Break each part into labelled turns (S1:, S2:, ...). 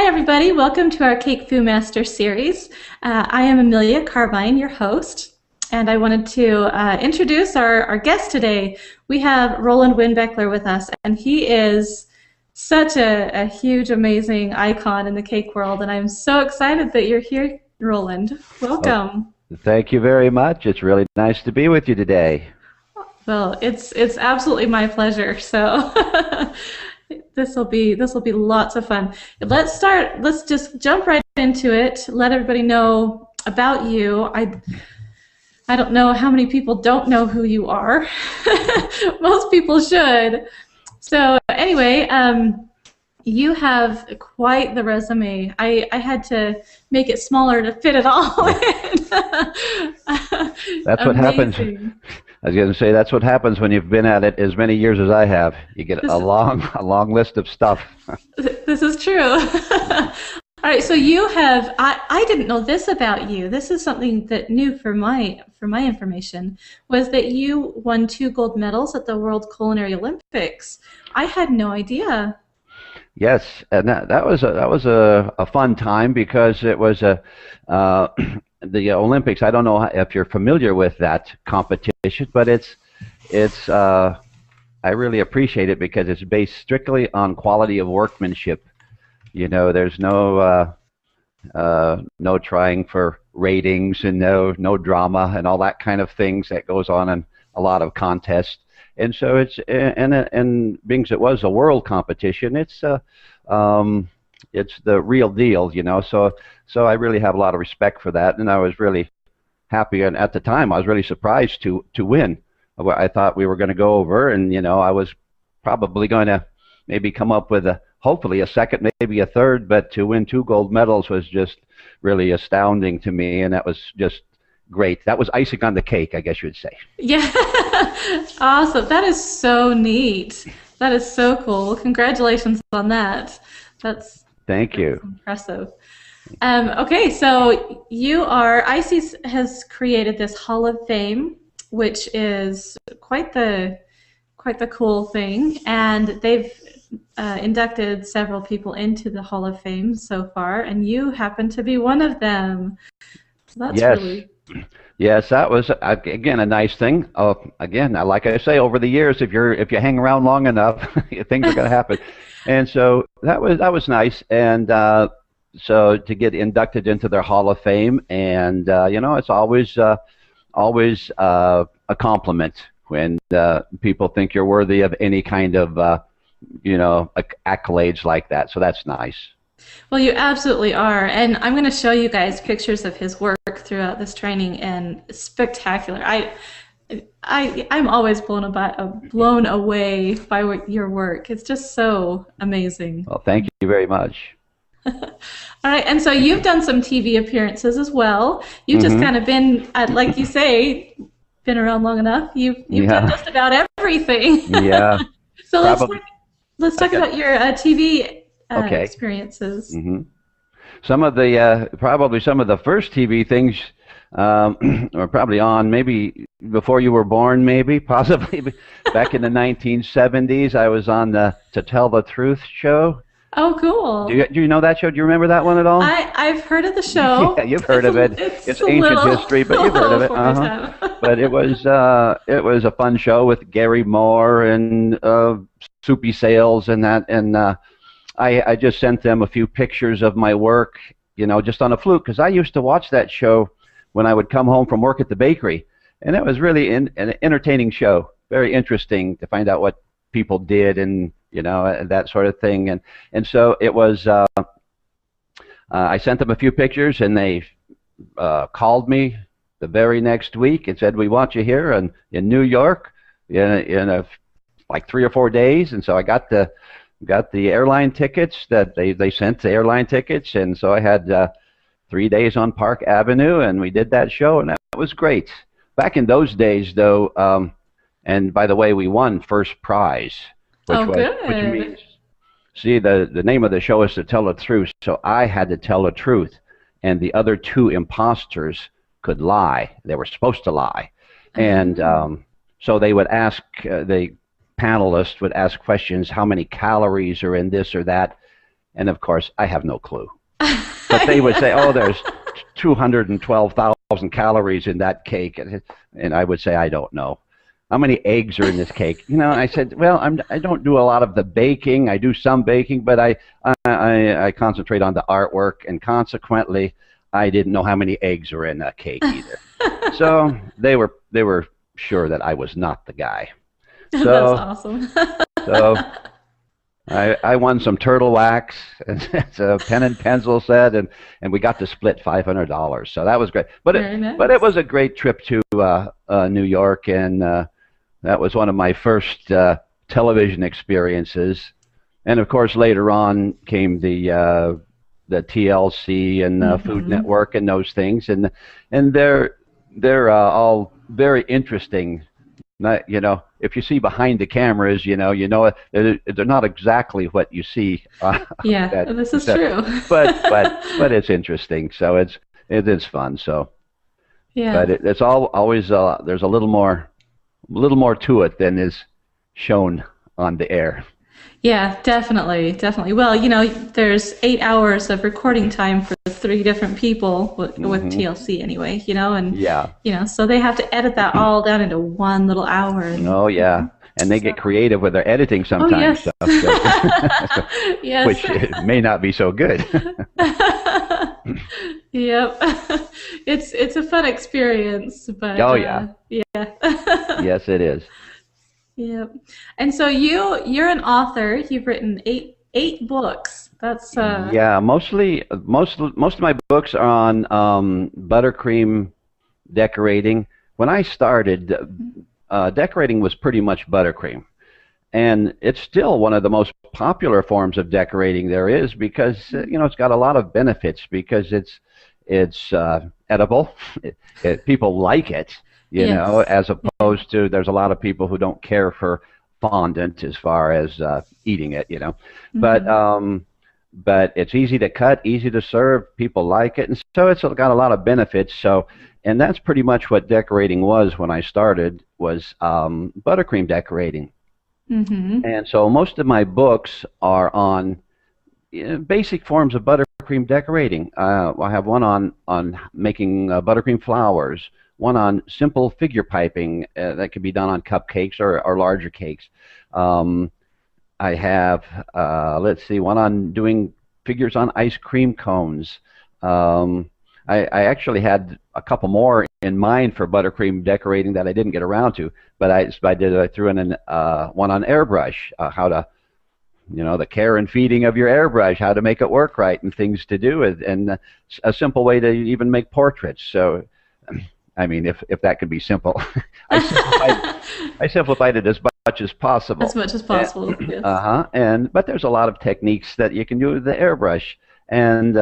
S1: everybody. Welcome to our CakeFu Master Series. I am Amelia Carbine, your host, and I wanted to introduce our guest today. We have Roland Winbeckler with us, and he is such a huge, amazing icon in the cake world, and I'm so excited that you're here, Roland. Welcome.
S2: Oh, thank you very much. It's really nice to be with you today.
S1: Well, it's absolutely my pleasure. So this will be lots of fun. Let's start. Let's just jump right into it. Let everybody know about you. I don't know how many people don't know who you are. Most people should. So anyway, you have quite the resume. I had to make it smaller to fit it all in.
S2: That's what happens. I was going to say that's what happens when you've been at it as many years as I have. You get a long list of stuff.
S1: This is true. All right, so you have. I didn't know this about you. This is something that new for my information, was that you won 2 gold medals at the World Culinary Olympics. I had no idea.
S2: Yes, and that was a fun time because it was the Olympics. I don't know if you're familiar with that competition, but it's I really appreciate it because it's based strictly on quality of workmanship. You know, there's no trying for ratings and no drama and all that kind of things that goes on in a lot of contests. And so and being as it was a world competition, it's the real deal, you know. So I really have a lot of respect for that, and I was really happy. And at the time, I was really surprised to win. I thought we were going to go over, and you know, I was probably going to maybe come up with hopefully a second, maybe a third, but to win 2 gold medals was just really astounding to me, and that was just great. That was icing on the cake, I guess you'd say.
S1: Yeah, awesome. That is so neat. That is so cool. Congratulations on that.
S2: Thank you.
S1: That's impressive. Okay, so ICES has created this Hall of Fame, which is quite the cool thing, and they've inducted several people into the Hall of Fame so far, and you happen to be one of them. So that's really.
S2: Yes, that was again a nice thing. Again, like I say, over the years, if you hang around long enough, things are going to happen. And so that was nice. And so to get inducted into their Hall of Fame, and you know, it's always a compliment when people think you're worthy of any kind of you know, accolades like that. So that's nice.
S1: Well, you absolutely are, and I'm going to show you guys pictures of his work throughout this training, and it's spectacular. I'm always blown away by your work. It's just so amazing.
S2: Well, thank you very much.
S1: All right, and so you've done some TV appearances as well. You've just kind of been, like you say, been around long enough. You've done just about everything.
S2: Yeah.
S1: So let's talk about your TV.
S2: Okay.
S1: Experiences.
S2: Some of the probably some of the first TV things were probably on maybe before you were born, maybe possibly back in the 1970s. I was on the To Tell the Truth show.
S1: Oh, cool.
S2: Do you know that show? Do you remember that one at all?
S1: I've heard of the show.
S2: Yeah, you've heard of it. It's ancient history, but you've heard of it. But it was a fun show with Gary Moore and Soupy Sales and that, and I just sent them a few pictures of my work, you know, just on a fluke, because I used to watch that show when I would come home from work at the bakery, and it was really an entertaining show, very interesting to find out what people did and, you know, that sort of thing. And so it was, I sent them a few pictures, and they called me the very next week and said, "We want you here in New York in like 3 or 4 days." And so I got the airline tickets that they sent, the airline tickets, and so I had 3 days on Park Avenue, and we did that show, and that was great. Back in those days, though, and by the way, we won first prize, which means, see, the name of the show is To Tell the Truth, so I had to tell the truth, and the other 2 imposters could lie. They were supposed to lie, and so they would ask the panelists would ask questions, how many calories are in this or that, And of course, I have no clue. But they would say, "Oh, there's 212,000 calories in that cake," and I would say, "I don't know. How many eggs are in this cake?" And I said, "Well, I don't do a lot of the baking. I do some baking, but I concentrate on the artwork, and consequently, I didn't know how many eggs were in a cake either." So they were sure that I was not the guy. So,
S1: that's awesome.
S2: So I won some turtle wax and a pen and pencil set, and we got to split $500. So that was great. But it was a great trip to New York, and that was one of my first television experiences. And of course, later on came the TLC and Food Network and those things, and they're all very interesting. If you see behind the cameras, they're not exactly what you see.
S1: Yeah, this is true.
S2: but it's interesting. So it is fun. So
S1: yeah.
S2: But it's always there's a little more to it than is shown on the air.
S1: Yeah, definitely. Well, there's 8 hours of recording time for 3 different people with TLC anyway, and so they have to edit that all down into 1 little hour.
S2: Oh yeah, and they get creative with their editing sometimes.
S1: Oh, yes.
S2: So,
S1: yes.
S2: Which may not be so good.
S1: Yep, it's a fun experience, but
S2: oh yeah, yes it is.
S1: Yep. And so you're an author. You've written eight books. That's
S2: yeah. Most of my books are on buttercream decorating. When I started, decorating was pretty much buttercream, and it's still one of the most popular forms of decorating there is because it's got a lot of benefits because it's edible. People like it. As opposed to there's a lot of people who don't care for fondant as far as eating it, but it's easy to cut, easy to serve, people like it, and so it's got a lot of benefits. So, and that's pretty much what decorating was when I started, was buttercream decorating. And so most of my books are on basic forms of buttercream decorating. I have one on making buttercream flowers, one on simple figure piping that can be done on cupcakes or larger cakes. I have, one on doing figures on ice cream cones. I actually had a couple more in mind for buttercream decorating that I didn't get around to, but I threw in one on airbrush, how to, the care and feeding of your airbrush, how to make it work right, and things to do, and a simple way to even make portraits. So, I mean, if that could be simple, I simplified it as much as possible.
S1: As much as possible. Yes.
S2: But there's a lot of techniques that you can do with the airbrush, and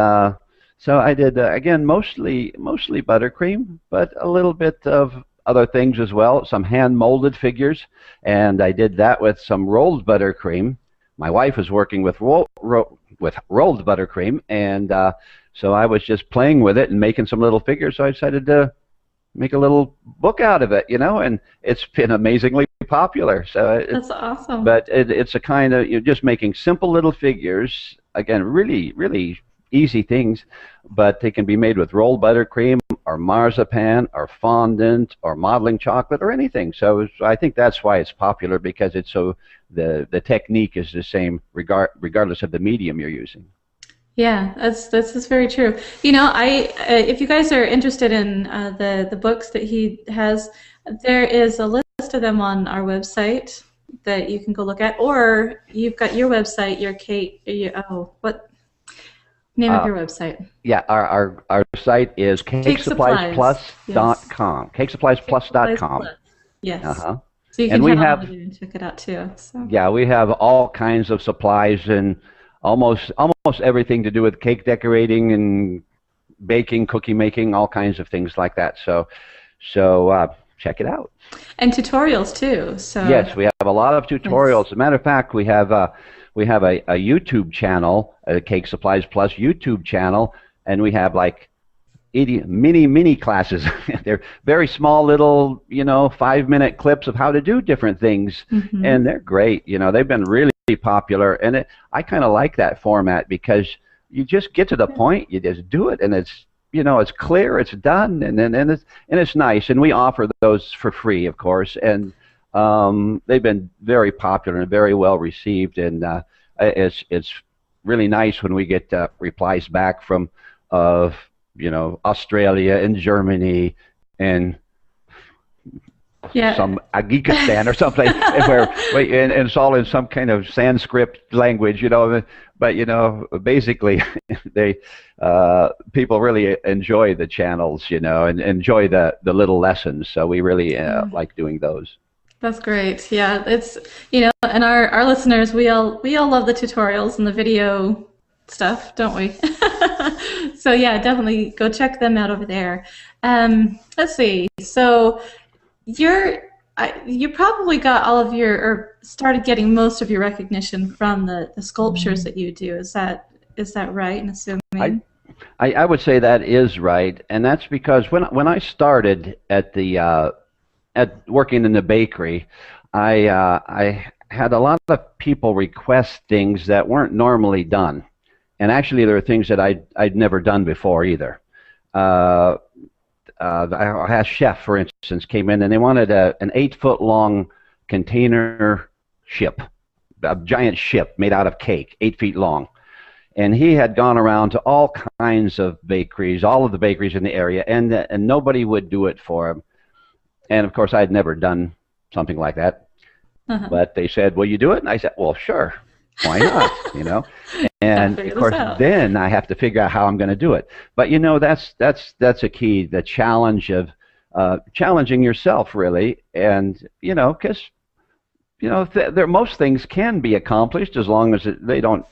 S2: so I did again mostly buttercream, but a little bit of other things as well. Some hand molded figures, and I did that with some rolled buttercream. My wife was working with rolled buttercream, and so I was just playing with it and making some little figures. So I decided to make a little book out of it, and it's been amazingly popular. So
S1: that's awesome.
S2: But it's a kind of just making simple little figures. Again, really, really easy things, but they can be made with rolled buttercream or marzipan or fondant or modeling chocolate or anything. So I think that's why it's popular, because it's so the technique is the same regardless of the medium you're using.
S1: Yeah, that's very true. If you guys are interested in the books that he has, there is a list of them on our website that you can go look at, or you've got your website, what name of your website?
S2: Yeah, our site is CakeSuppliesPlus.com. CakeSuppliesPlus.com.
S1: Yes. So you can head on and check it out too. So.
S2: Yeah, we have all kinds of supplies and almost everything to do with cake decorating and baking, cookie making, all kinds of things like that. So check it out.
S1: And tutorials too. So
S2: yes, we have a lot of tutorials. As a matter of fact, we have a YouTube channel, a Cake Supplies Plus YouTube channel, and we have like mini classes. They're very small little, 5-minute clips of how to do different things, and they're great. They've been really popular, and I kind of like that format because you just get to the point, you just do it, and it's clear, it's done, and it's nice. And we offer those for free, of course, and they've been very popular and very well received, and it's really nice when we get replies back from Australia and Germany and some Agikistan or something and it's all in some kind of Sanskrit language, but basically they people really enjoy the channels, and enjoy the little lessons, so we really like doing those.
S1: That's great. Yeah, it's and our listeners, we all love the tutorials and the video stuff, don't we? So yeah, definitely go check them out over there. Let's see. So you probably got all of or started getting most of your recognition from the sculptures that you do. Is that right in assuming?
S2: I would say that is right, and that's because when I started at working in the bakery, I had a lot of people request things that weren't normally done. And actually, there are things that I'd never done before either. A chef, for instance, came in and they wanted an 8-foot-long container ship, a giant ship made out of cake, 8 feet long. And he had gone around to all kinds of bakeries, all of the bakeries in the area, and nobody would do it for him. And of course, I had never done something like that. But they said, "Will you do it?" And I said, "Well, sure. Why not?" And of course, then I have to figure out how I'm going to do it. But that's a key, the challenge of challenging yourself, really, and because most things can be accomplished as long as they don't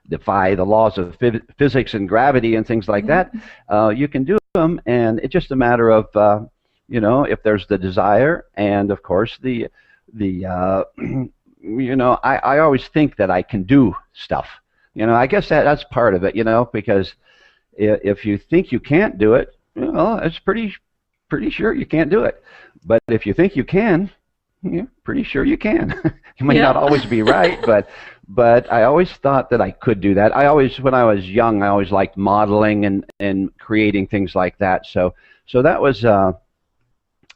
S2: defy the laws of physics and gravity and things like that. You can do them, and it's just a matter of if there's the desire, and of course I always think that I can do stuff. I guess that's part of it, because if you think you can't do it, it's pretty sure you can't do it. But if you think you can, you're pretty sure you can. You may not always be right, but I always thought that I could do that. When I was young, I always liked modeling and creating things like that. So that was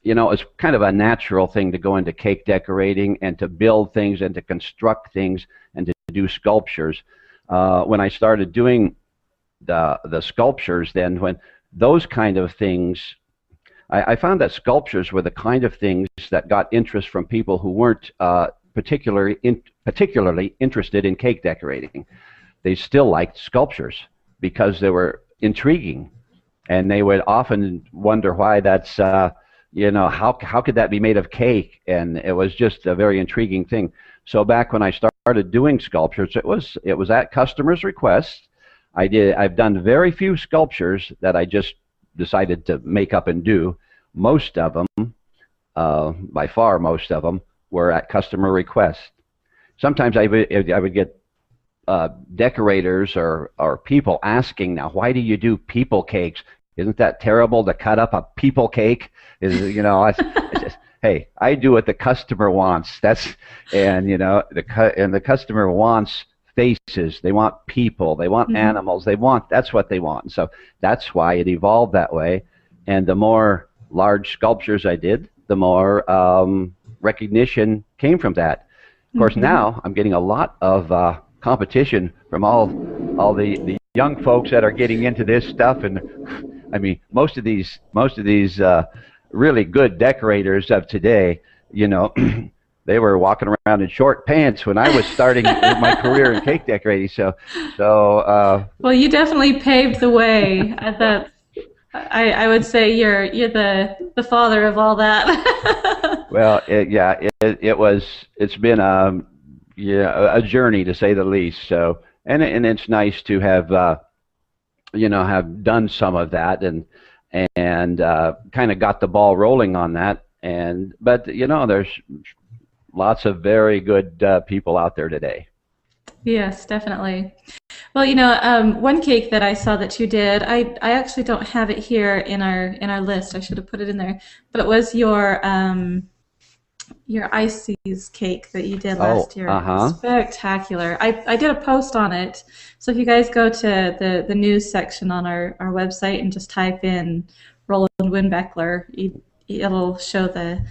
S2: it's kind of a natural thing to go into cake decorating and to build things and to construct things and to do sculptures. When I started doing the sculptures, then when those kind of things, I found that sculptures were the kind of things that got interest from people who weren't particularly interested in cake decorating. They still liked sculptures because they were intriguing, and they would often wonder why that's how could that be made of cake? And it was just a very intriguing thing. So back when I started doing sculptures, it was at customers' request. I've done very few sculptures that I just decided to make up and do. Most of them, by far most of them, were at customer request. Sometimes I would get decorators or people asking, "Now, why do you do people cakes? Isn't that terrible to cut up a people cake?" Hey, I do what the customer wants. The customer wants faces. They want people. They want animals. That's what they want. So that's why it evolved that way. And the more large sculptures I did, the more recognition came from that. Of course, now I'm getting a lot of competition from all the young folks that are getting into this stuff. And I mean, most of these really good decorators of today, they were walking around in short pants when I was starting my career in cake decorating. So
S1: well, you definitely paved the way. I would say you're the father of all that.
S2: Well, it's been a journey, to say the least. So and it's nice to have have done some of that and kind of got the ball rolling on that. But there's lots of very good people out there today.
S1: Yes, definitely. Well, one cake that I saw that you did, I actually don't have it here in our list. I should have put it in there. But it was your Ices cake that you did
S2: Oh,
S1: last year.
S2: uh-huh.
S1: Spectacular. I did a post on it. So if you guys go to the news section on our website and just type in Roland Winbeckler, it'll show the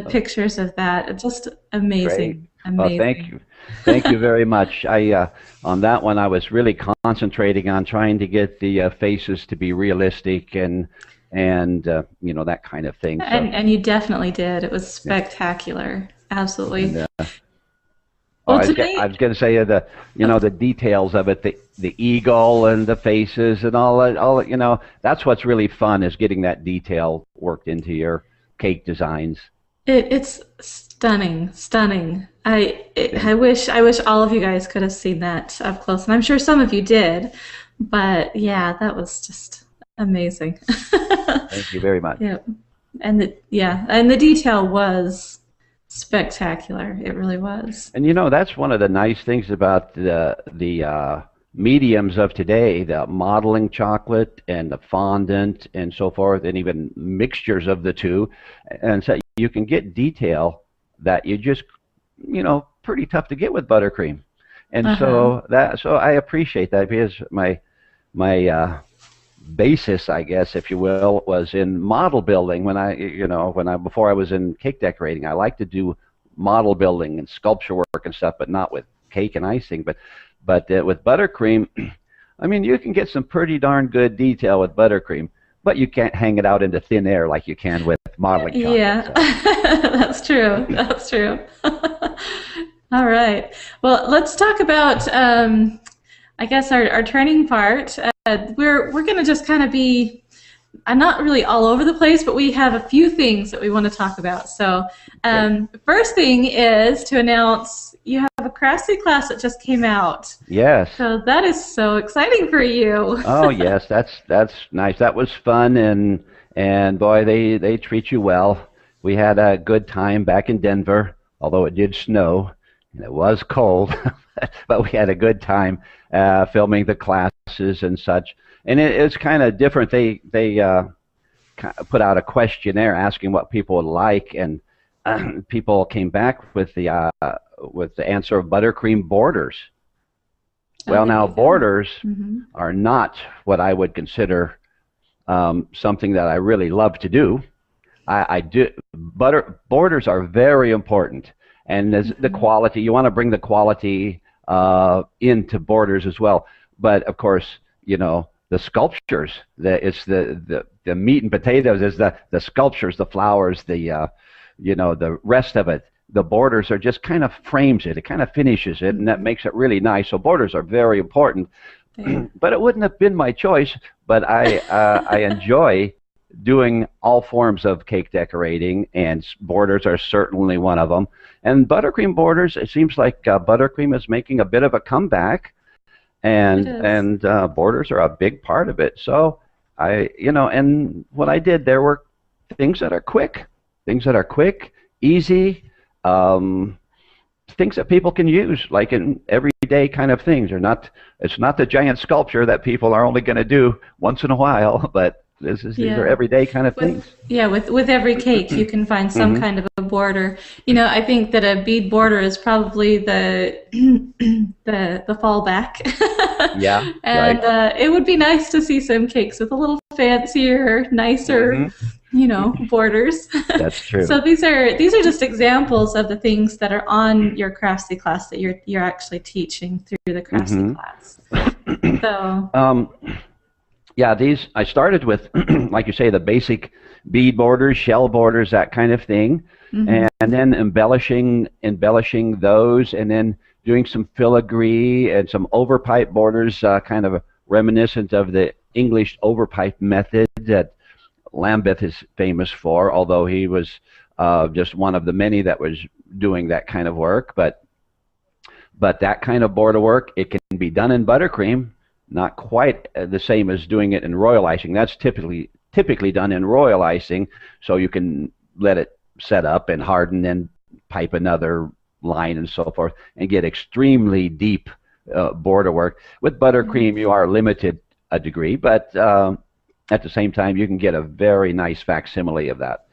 S1: pictures of that. It's just
S2: Great.
S1: amazing.
S2: Well, thank
S1: Amazing.
S2: you. Thank you very much. On that one, I was really concentrating on trying to get the faces to be realistic and that kind of thing. So,
S1: And you definitely did. It was
S2: yeah.
S1: spectacular.
S2: And
S1: Absolutely.
S2: oh,
S1: Well,
S2: I
S1: today,
S2: was going to say the details of it, the eagle and the faces and all that. That's what's really fun is getting that detail worked into your cake designs.
S1: it's stunning, stunning.
S2: Yeah.
S1: I wish all of you guys could have seen that up close, and I'm sure some of you did. But yeah, that was just amazing.
S2: Thank you very much.
S1: Yeah, and the detail was spectacular. It really was.
S2: And that's one of the nice things about the mediums of today, the modeling chocolate and the fondant and so forth, and even mixtures of the two. And so you can get detail that you just, pretty tough to get with buttercream. And
S1: Uh-huh.
S2: so I appreciate that because my basis, I guess, if you will, was in model building before I was in cake decorating. I like to do model building and sculpture work and stuff, but not with cake and icing. But with buttercream, I mean, you can get some pretty darn good detail with buttercream, but you can't hang it out into thin air like you can with modeling chocolate.
S1: Yeah,
S2: So
S1: that's true. That's true. All right. Well, let's talk about, I guess, our training part. We're going to just kind of be, not really all over the place, but we have a few things that we want to talk about. So,
S2: great.
S1: first thing is to announce you have a craftsy class that just came out.
S2: Yes.
S1: So that is so exciting for you.
S2: Oh yes, that's nice. That was fun and boy, they treat you well. We had a good time back in Denver, although it did snow and it was cold, but we had a good time filming the classes and such. And it's kind of different. They put out a questionnaire asking what people would like, and people came back with the answer of buttercream borders. Well, now
S1: Amazing.
S2: borders
S1: Hmm.
S2: are not what I would consider something that I really love to do. I do borders are very important, and as the
S1: Hmm.
S2: quality you want to bring the quality into borders as well. But of course, the sculptures, it's the meat and potatoes is the sculptures, the flowers, the rest of it. The borders are just kind of frames it. It kind of finishes it, and that
S1: Hmm.
S2: makes it really nice. So borders are very important.
S1: They are.
S2: But it wouldn't have been my choice. But I enjoy doing all forms of cake decorating, and borders are certainly one of them. And buttercream borders, it seems like buttercream is making a bit of a comeback,
S1: It is.
S2: and borders are a big part of it. So and what I did there were things that are quick, easy, um, things that people can use, like in everyday kind of things. It's not the giant sculpture that people are only going to do once in a while, but these are
S1: Yeah.
S2: everyday kind of things.
S1: With every cake you can find some
S2: Hmm.
S1: kind of a border. I think that a bead border is probably the the fallback.
S2: Yeah,
S1: And
S2: right.
S1: it would be nice to see some cakes with a little fancier, nicer,
S2: Hmm.
S1: borders.
S2: That's true.
S1: So these are just examples of the things that are on your Craftsy class that you're actually teaching through the Craftsy
S2: Hmm.
S1: class. So,
S2: um, yeah, these I started with, like you say, the basic bead borders, shell borders, that kind of thing,
S1: mhm.
S2: and then embellishing those, and then doing some filigree and some overpipe borders, kind of reminiscent of the English overpipe method that Lambeth is famous for, although he was just one of the many that was doing that kind of work. But that kind of border work, it can be done in buttercream, not quite the same as doing it in royal icing. That's typically done in royal icing, so you can let it set up and harden and pipe another line and so forth and get extremely deep border work. With buttercream, you are limited a degree, but at the same time, you can get a very nice facsimile of that.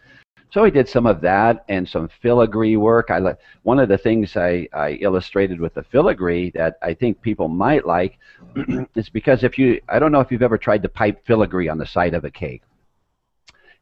S2: So we did some of that and some filigree work. One of the things I illustrated with the filigree that I think people might like is because I don't know if you've ever tried to pipe filigree on the side of a cake.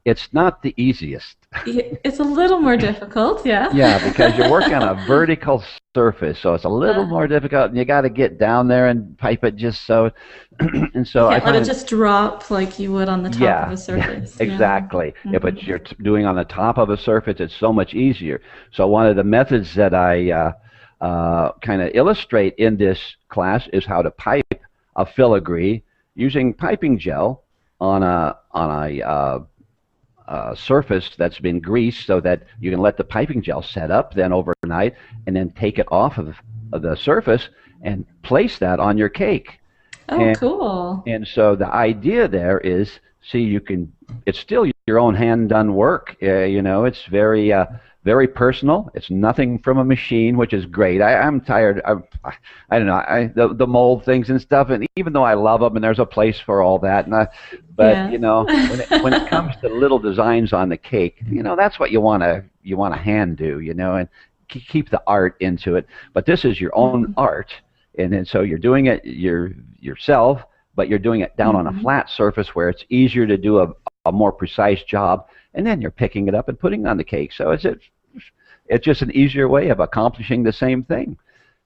S2: It's not the easiest.
S1: It's a little more difficult, yeah.
S2: Yeah, because you're working on a vertical surface, so it's a little more difficult, and you got to get down there and pipe it just so. And so
S1: you can't let it just drop like you would on the top of a surface.
S2: Yeah, exactly. Yeah. If you're doing on the top of a surface, it's so much easier. So one of the methods that I kind of illustrate in this class is how to pipe a filigree using piping gel on a surface that's been greased, so that you can let the piping gel set up then overnight, and then take it off of the surface and place that on your cake.
S1: Oh, cool.
S2: And so the idea there is, it's still your own hand-done work. It's very personal. It's nothing from a machine, which is great. I'm tired. I don't know. The mold things and stuff, and even though I love them, and there's a place for all that, when it comes to little designs on the cake, that's what you want to hand do, and keep the art into it. But this is your own art, and then so you're doing it yourself, but you're doing it down on a flat surface where it's easier to do a more precise job, and then you're picking it up and putting it on the cake. So it's just an easier way of accomplishing the same thing.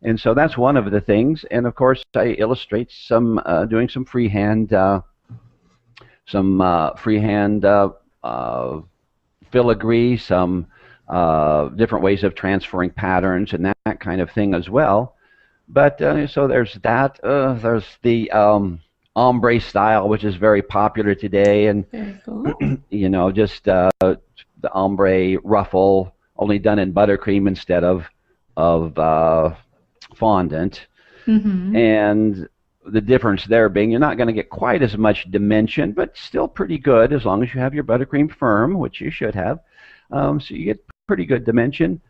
S2: And so that's one of the things. And of course, I illustrate doing some freehand filigree, some different ways of transferring patterns and that kind of thing as well. But so there's that. There's the ombre style, which is very popular today, and
S1: very cool.
S2: just the ombre ruffle, only done in buttercream instead of fondant. And the difference there being you're not going to get quite as much dimension, but still pretty good as long as you have your buttercream firm, which you should have. So you get pretty good dimension,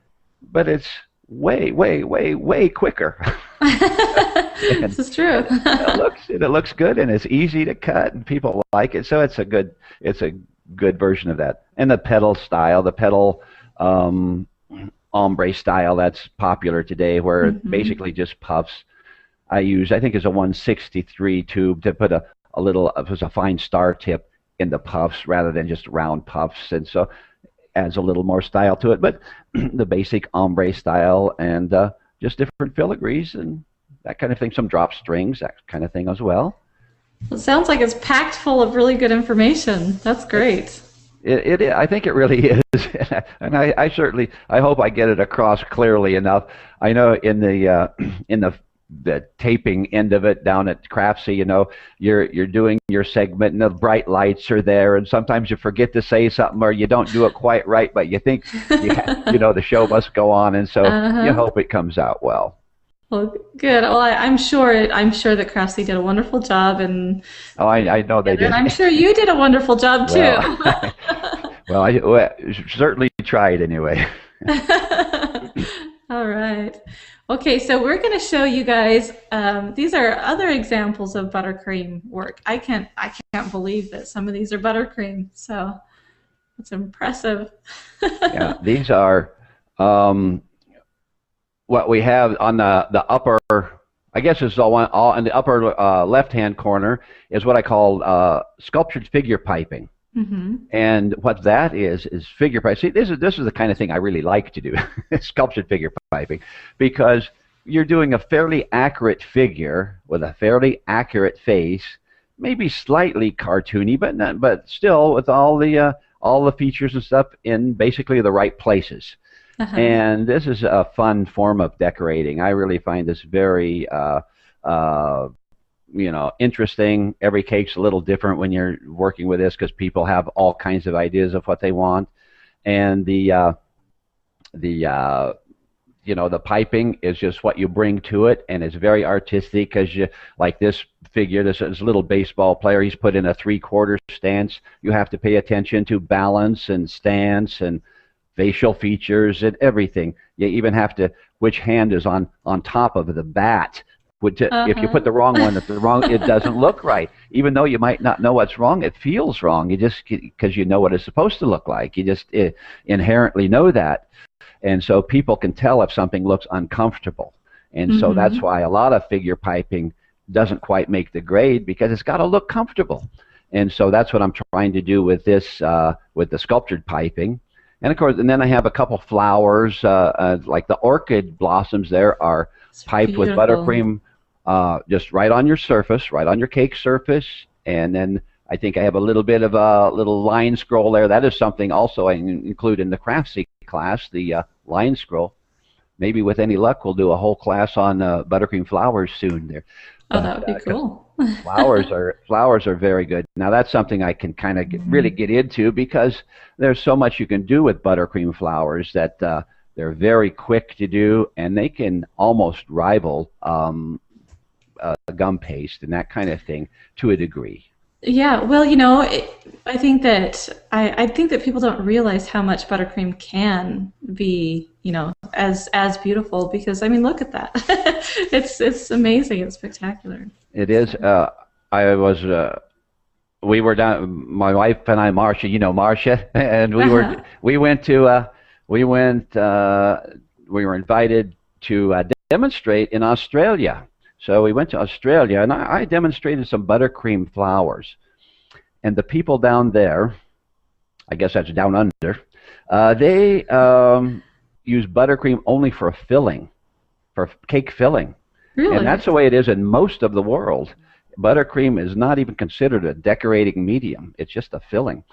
S2: but it's way, way, way, way quicker.
S1: This is true.
S2: it looks good, and it's easy to cut, and people like it. So it's a good version of that. And the petal style, the petal ombre style, that's popular today, where it basically just puffs. I think it's a 163 tube to put a fine star tip in the puffs rather than just round puffs, and so adds a little more style to it. But the basic ombre style, and just different filigrees and that kind of thing, some drop strings, that kind of thing as well.
S1: It sounds like it's packed full of really good information. That's great.
S2: I think it really is, and I certainly hope I get it across clearly enough. I know in the taping end of it down at CakeFu, you're doing your segment, and the bright lights are there, and sometimes you forget to say something, or you don't do it quite right, but you think the show must go on, and so you hope it comes out well.
S1: Well, good. Well, I'm sure that CakeFu did a wonderful job, and
S2: I know they did.
S1: And I'm sure you did a wonderful job too.
S2: Well, I certainly tried anyway.
S1: All right. Okay, so we're going to show you guys. These are other examples of buttercream work. I can't believe that some of these are buttercream. So it's impressive.
S2: Yeah, these are. What we have on the upper, I guess it's all in the upper left-hand corner, is what I call sculptured figure piping. And what that is figure piping. See, this is the kind of thing I really like to do, sculptured figure piping, because you're doing a fairly accurate figure with a fairly accurate face, maybe slightly cartoony, but still with all the features and stuff in basically the right places. And this is a fun form of decorating. I really find this very, interesting. Every cake's a little different when you're working with this, because people have all kinds of ideas of what they want. And the piping is just what you bring to it, and it's very artistic, because like this figure, this little baseball player, he's put in a 3/4 stance. You have to pay attention to balance and stance and facial features and everything. You even have to, which hand is on top of the bat If you put the wrong one at the wrong, it doesn't look right. Even though you might not know what's wrong, it feels wrong. You just, because you know what it's supposed to look like. You just inherently know that. And so people can tell if something looks uncomfortable. And so that's why a lot of figure piping doesn't quite make the grade, because it's got to look comfortable. And so that's what I'm trying to do with this, with the sculptured piping. And of course, and then I have a couple flowers, like the orchid blossoms there are piped with buttercream, just right on your surface, right on your cake surface. And then I think I have a little bit of a little line scroll there. That is something also I include in the Craftsy class, the line scroll. Maybe with any luck, we'll do a whole class on buttercream flowers soon there.
S1: Oh, that would be cool.
S2: flowers are very good. Now that's something I can kind of really get into, because there's so much you can do with buttercream flowers that they're very quick to do, and they can almost rival gum paste and that kind of thing to a degree.
S1: Yeah, well, I think that people don't realize how much buttercream can be, as beautiful, because I mean, look at that. It's amazing. It's spectacular.
S2: It is. We were down, my wife and I, Marcia, Marcia, and we were invited to demonstrate in Australia. So we went to Australia, and I demonstrated some buttercream flowers. And the people down there, I guess that's down under, they use buttercream only for filling, for cake filling.
S1: Really?
S2: And that's the way it is in most of the world. Buttercream is not even considered a decorating medium. It's just a filling.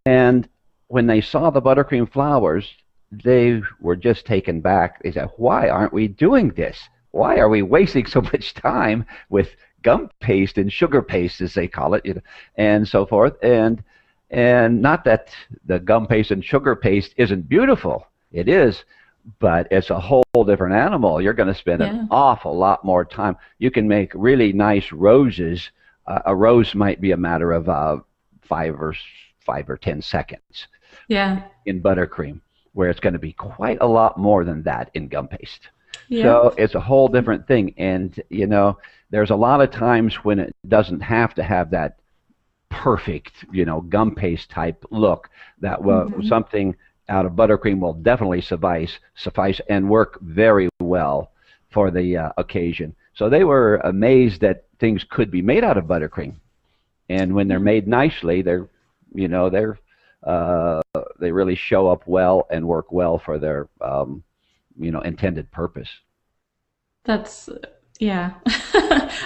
S2: And when they saw the buttercream flowers, they were just taken back. They said, why aren't we doing this? Why are we wasting so much time with gum paste and sugar paste, as they call it, and so forth? And not that the gum paste and sugar paste isn't beautiful. It is, but it's a whole different animal. You're going to spend an awful lot more time. You can make really nice roses. A rose might be a matter of 5 or 10 seconds.
S1: Yeah.
S2: In buttercream, where it's going to be quite a lot more than that in gum paste.
S1: Yeah.
S2: So it's a whole different thing. And, there's a lot of times when it doesn't have to have that perfect, gum paste type look. That something out of buttercream will definitely suffice and work very well for the occasion. So they were amazed that things could be made out of buttercream. And when they're made nicely, they really show up well and work well for their intended purpose.
S1: That's, yeah.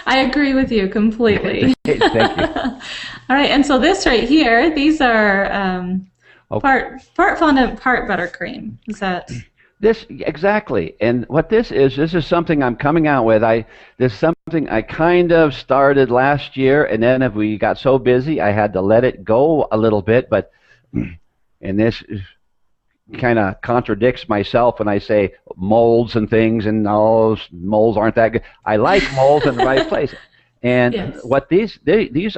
S1: I agree with you completely.
S2: Thank you.
S1: All right, and so this right here, these are part fondant, part buttercream. Is that?
S2: This, exactly. And what this is something I'm coming out with. This is something I kind of started last year, and then if we got so busy, I had to let it go a little bit. But, and this kind of contradicts myself when I say molds and things, and molds aren't that good. I like molds in the right place. And what these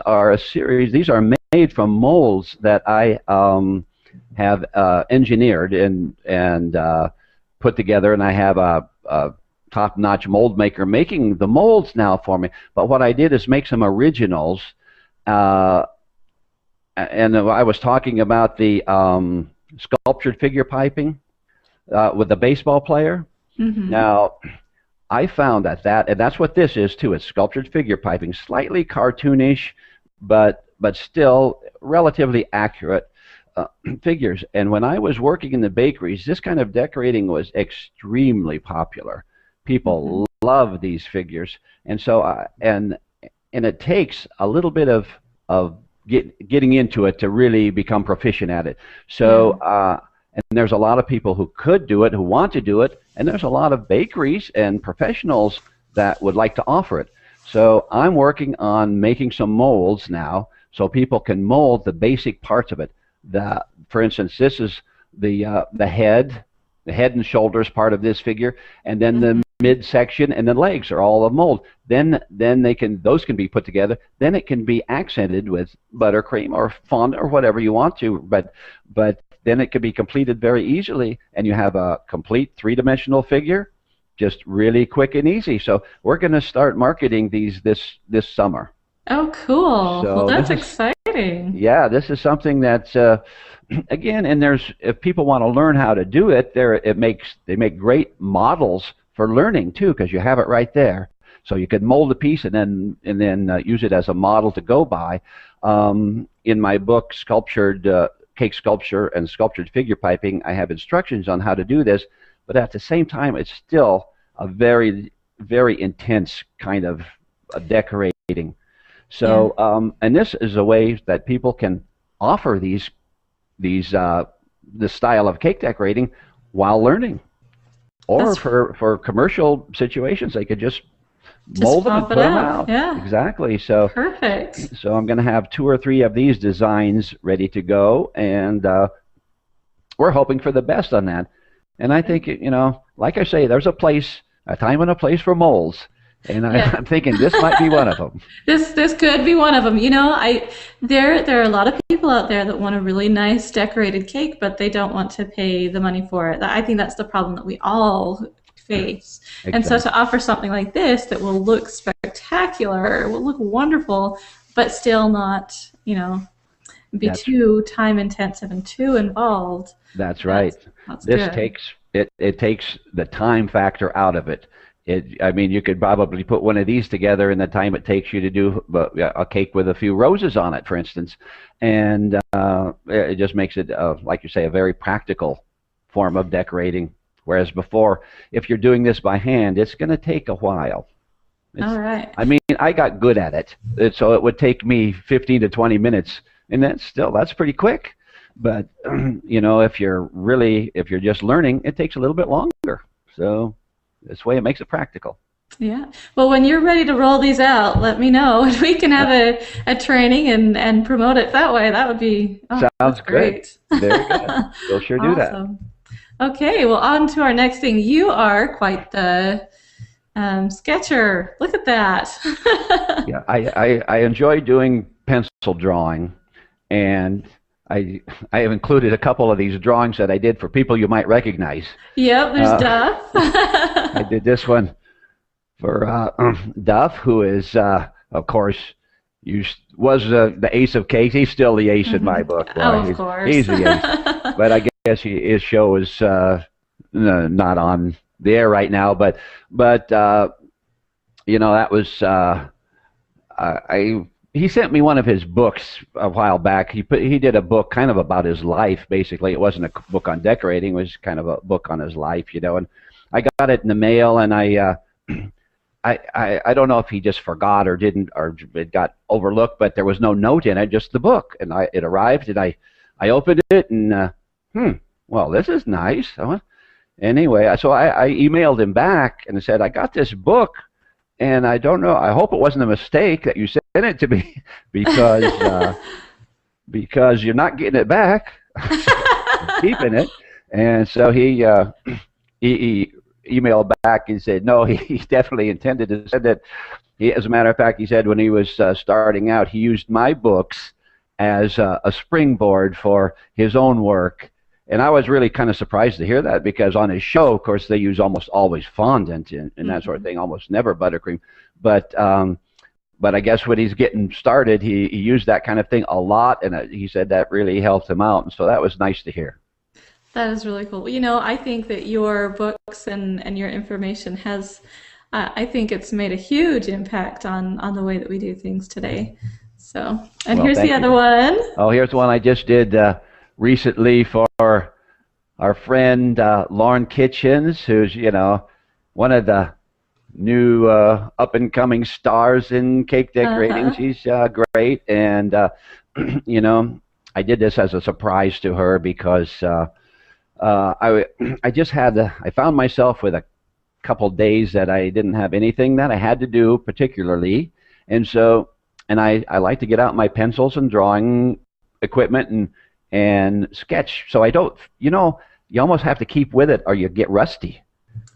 S2: are a series. These are made from molds that I have engineered and put together, and I have a top-notch mold maker making the molds now for me. But what I did is make some originals, and I was talking about the sculptured figure piping with the baseball player. Now, I found that and that's what this is too. It's sculptured figure piping, slightly cartoonish, but still relatively accurate figures. And when I was working in the bakeries, this kind of decorating was extremely popular. People love these figures, and so and it takes a little bit of getting into it to really become proficient at it. So and there's a lot of people who could do it, who want to do it, and there's a lot of bakeries and professionals that would like to offer it. So I'm working on making some molds now, so people can mold the basic parts of it. For instance, this is the head and shoulders part of this figure, and then the midsection and the legs are all of mold. Then those can be put together. Then it can be accented with buttercream or fondant or whatever you want to. But then it can be completed very easily, and you have a complete three-dimensional figure, just really quick and easy. So we're going to start marketing these this summer.
S1: Oh, cool. Well,
S2: So
S1: that's exciting.
S2: yeah, this is something that's again, and if people want to learn how to do it, they make great models for learning too, because you have it right there. So you could mold a piece and then use it as a model to go by. In my book, Sculptured Cake Sculpture and Sculptured Figure Piping, I have instructions on how to do this, but at the same time, it's still a very, very intense kind of decorating. So, and this is a way that people can offer this style of cake decorating while learning, or for commercial situations, they could just mold them and put them out.
S1: Yeah.
S2: Exactly. So
S1: perfect.
S2: So I'm going to have 2 or 3 of these designs ready to go, and we're hoping for the best on that. And I think, like I say, there's a time and a place for molds. And I'm thinking this might be one of them.
S1: This could be one of them. There are a lot of people out there that want a really nice decorated cake, but they don't want to pay the money for it. I think that's the problem that we all face. Exactly. And so to offer something like this that will look spectacular, will look wonderful, but still not, be too time intensive and too involved.
S2: That's right.
S1: That's
S2: this
S1: good.
S2: It takes the time factor out of it. You could probably put one of these together in the time it takes you to do a cake with a few roses on it, for instance, and it just makes it, like you say, a very practical form of decorating. Whereas before, if you're doing this by hand, it's going to take a while.
S1: All right.
S2: I got good at it, so it would take me 15 to 20 minutes, and that's pretty quick. But if you're just learning, it takes a little bit longer. So this way, it makes it practical.
S1: Yeah. Well, when you're ready to roll these out, let me know. If we can have a training and promote it that way, that would be
S2: sounds
S1: great.
S2: Very good. We'll sure do that.
S1: Okay. Well, on to our next thing. You are quite the sketcher. Look at that.
S2: Yeah, I enjoy doing pencil drawing, and I have included a couple of these drawings that I did for people you might recognize.
S1: Yep, there's Duff.
S2: I did this one for Duff, who is, of course, was the ace of cakes. He's still the ace in my book.
S1: Of course.
S2: He's the ace. But I guess his show is not on the air right now. But that was he sent me one of his books a while back. He did a book kind of about his life, basically. It wasn't a book on decorating. It was kind of a book on his life, and I got it in the mail, and I don't know if he just forgot or didn't, or it got overlooked, but there was no note in it, just the book. And it arrived, and I opened it, and well, this is nice. Anyway, so I emailed him back and said, I got this book, and I don't know. I hope it wasn't a mistake that you sent it to me, because you're not getting it back. I'm keeping it. And so he emailed back and said, no, he definitely intended to say that. As a matter of fact, he said when he was starting out, he used my books as a springboard for his own work. And I was really kind of surprised to hear that, because on his show, of course, they use almost always fondant and that sort of thing, almost never buttercream. But I guess when he's getting started, he used that kind of thing a lot, and he said that really helped him out. And so that was nice to hear.
S1: That is really cool. I think that your books and your information has, I think it's made a huge impact on the way that we do things today. So, and here's the other one.
S2: Oh, here's one I just did recently for our friend Lauren Kitchens, who's one of the new up-and-coming stars in cake decorating. She's great, and I did this as a surprise to her, because I found myself with a couple days that I didn't have anything that I had to do particularly, and I like to get out my pencils and drawing equipment and sketch. So I don't, you almost have to keep with it or you get rusty.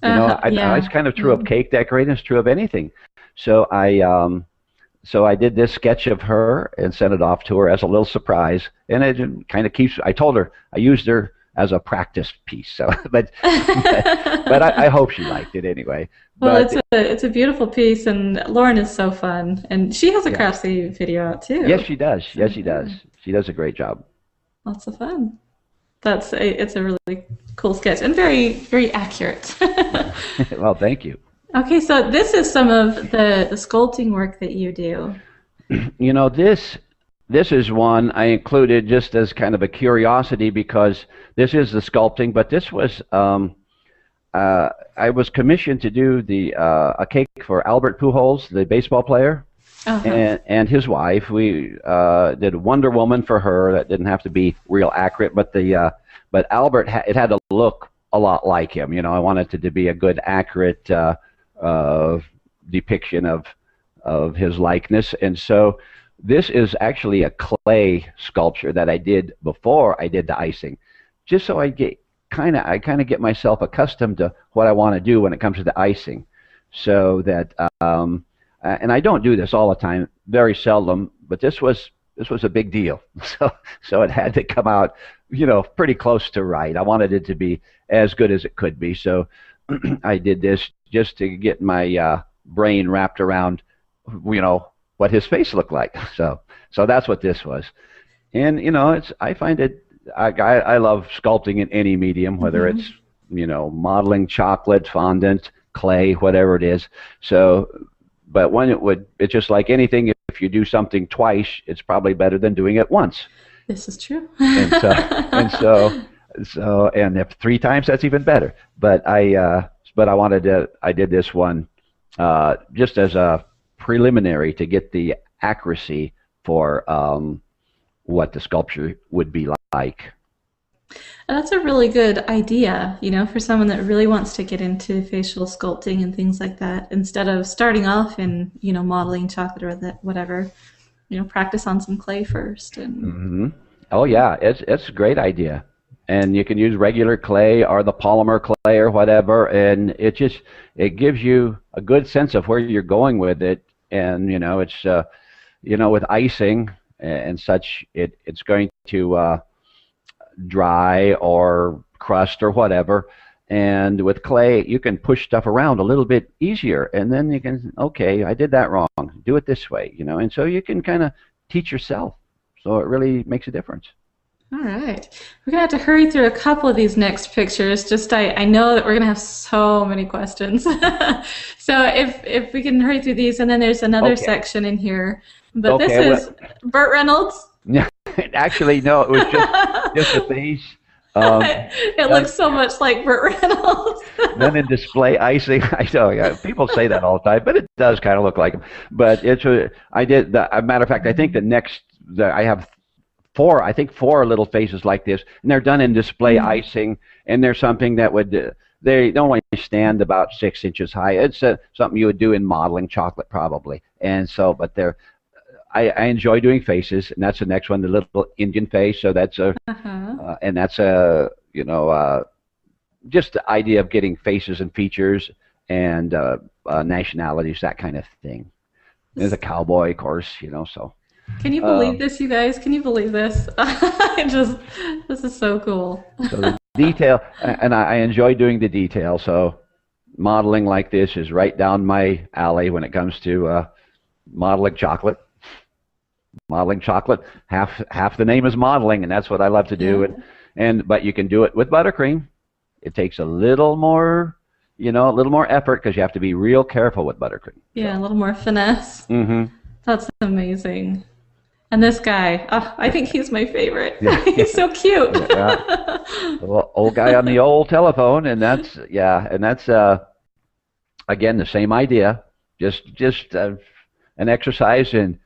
S2: It's kind of true of cake decorating. It's true of anything. So I did this sketch of her and sent it off to her as a little surprise. And it kind of keeps, I told her, I used her as a practice piece. So, but I hope she liked it anyway.
S1: Well,
S2: But
S1: it's a beautiful piece, and Lauren is so fun, and she has a
S2: yeah,
S1: craftsy video out
S2: yes,
S1: too.
S2: she does.
S1: So
S2: Yes, she does.
S1: yeah,
S2: She does a great job.
S1: lots of fun. It's a really cool sketch and very accurate.
S2: Well, thank you.
S1: Okay, so this is some of the sculpting work that you do.
S2: You know, this is one I included just as kind of a curiosity because this is the sculpting, but this was I was commissioned to do the a cake for Albert Pujols, the baseball player,
S1: Uh-huh.
S2: and his wife. We did Wonder Woman for her. That didn't have to be real accurate, but the but Albert it had to look a lot like him. You know, I wanted it to be a good, accurate uh, depiction of his likeness, and so this is actually a clay sculpture that I did before I did the icing, just so I kind of get myself accustomed to what I want to do when it comes to the icing, so that and I don't do this all the time, very seldom, but this was a big deal, so it had to come out, you know, pretty close to right. I wanted it to be as good as it could be, so I did this just to get my brain wrapped around, you know, what his face looked like. So that's what this was. And you know, it's I find it I love sculpting in any medium, whether
S1: Hmm.
S2: it's, you know, modeling, chocolate, fondant, clay, whatever it is. So, but when it's just like anything. If you do something twice, it's probably better than doing it once.
S1: This is true.
S2: And so and so and if three times, that's even better. But I did this one just as a preliminary to get the accuracy for what the sculpture would be like.
S1: That's a really good idea, for someone that really wants to get into facial sculpting and things like that. Instead of starting off in, modeling chocolate or that whatever, practice on some clay first. And
S2: Hmm. Oh yeah, it's a great idea, and you can use regular clay or the polymer clay or whatever, and it gives you a good sense of where you're going with it, and it's with icing and such, it's going to dry or crust or whatever. And with clay, you can push stuff around a little bit easier, and then you can, okay, I did that wrong. Do it this way, and so you can kind of teach yourself. So it really makes a difference.
S1: all right, we're gonna have to hurry through a couple of these next pictures. Just I know that we're gonna have so many questions. So if we can hurry through these, and then there's another
S2: Okay.
S1: section in here. But this
S2: Okay.
S1: is
S2: Well,
S1: Burt Reynolds.
S2: actually, no, it was just a face. Um,
S1: It
S2: done,
S1: looks so much like Burt Reynolds.
S2: done in display icing. I know, yeah, people say that all the time, but it does kind of look like him. But I did. A matter of fact, I think I have four. I think four little faces like this, and they're done in display
S1: Mhm.
S2: icing. And they're something that would they don't only stand about 6 inches high. It's something you would do in modeling chocolate probably. And so, but they're I enjoy doing faces, and that's the next one, the little Indian face. So that's
S1: Uh-huh.
S2: and that's a just the idea of getting faces and features and nationalities, that kind of thing. There's a cowboy, of course, so.
S1: Can you believe
S2: Um,
S1: this, you guys? Can you believe this? This is so cool.
S2: so the detail, and I enjoy doing the detail. So modeling like this is right down my alley when it comes to modeling chocolate. Modeling chocolate, half the name is modeling, and that's what I love to do.
S1: Yeah.
S2: But you can do it with buttercream. It takes a little more, a little more effort because you have to be real careful with buttercream.
S1: Yeah, a
S2: So.
S1: little more finesse.
S2: Hmm.
S1: That's amazing. And this guy, I think he's my favorite.
S2: Yeah.
S1: He's so cute.
S2: Yeah. Well, old guy on the old telephone, and that's again the same idea, just an exercise in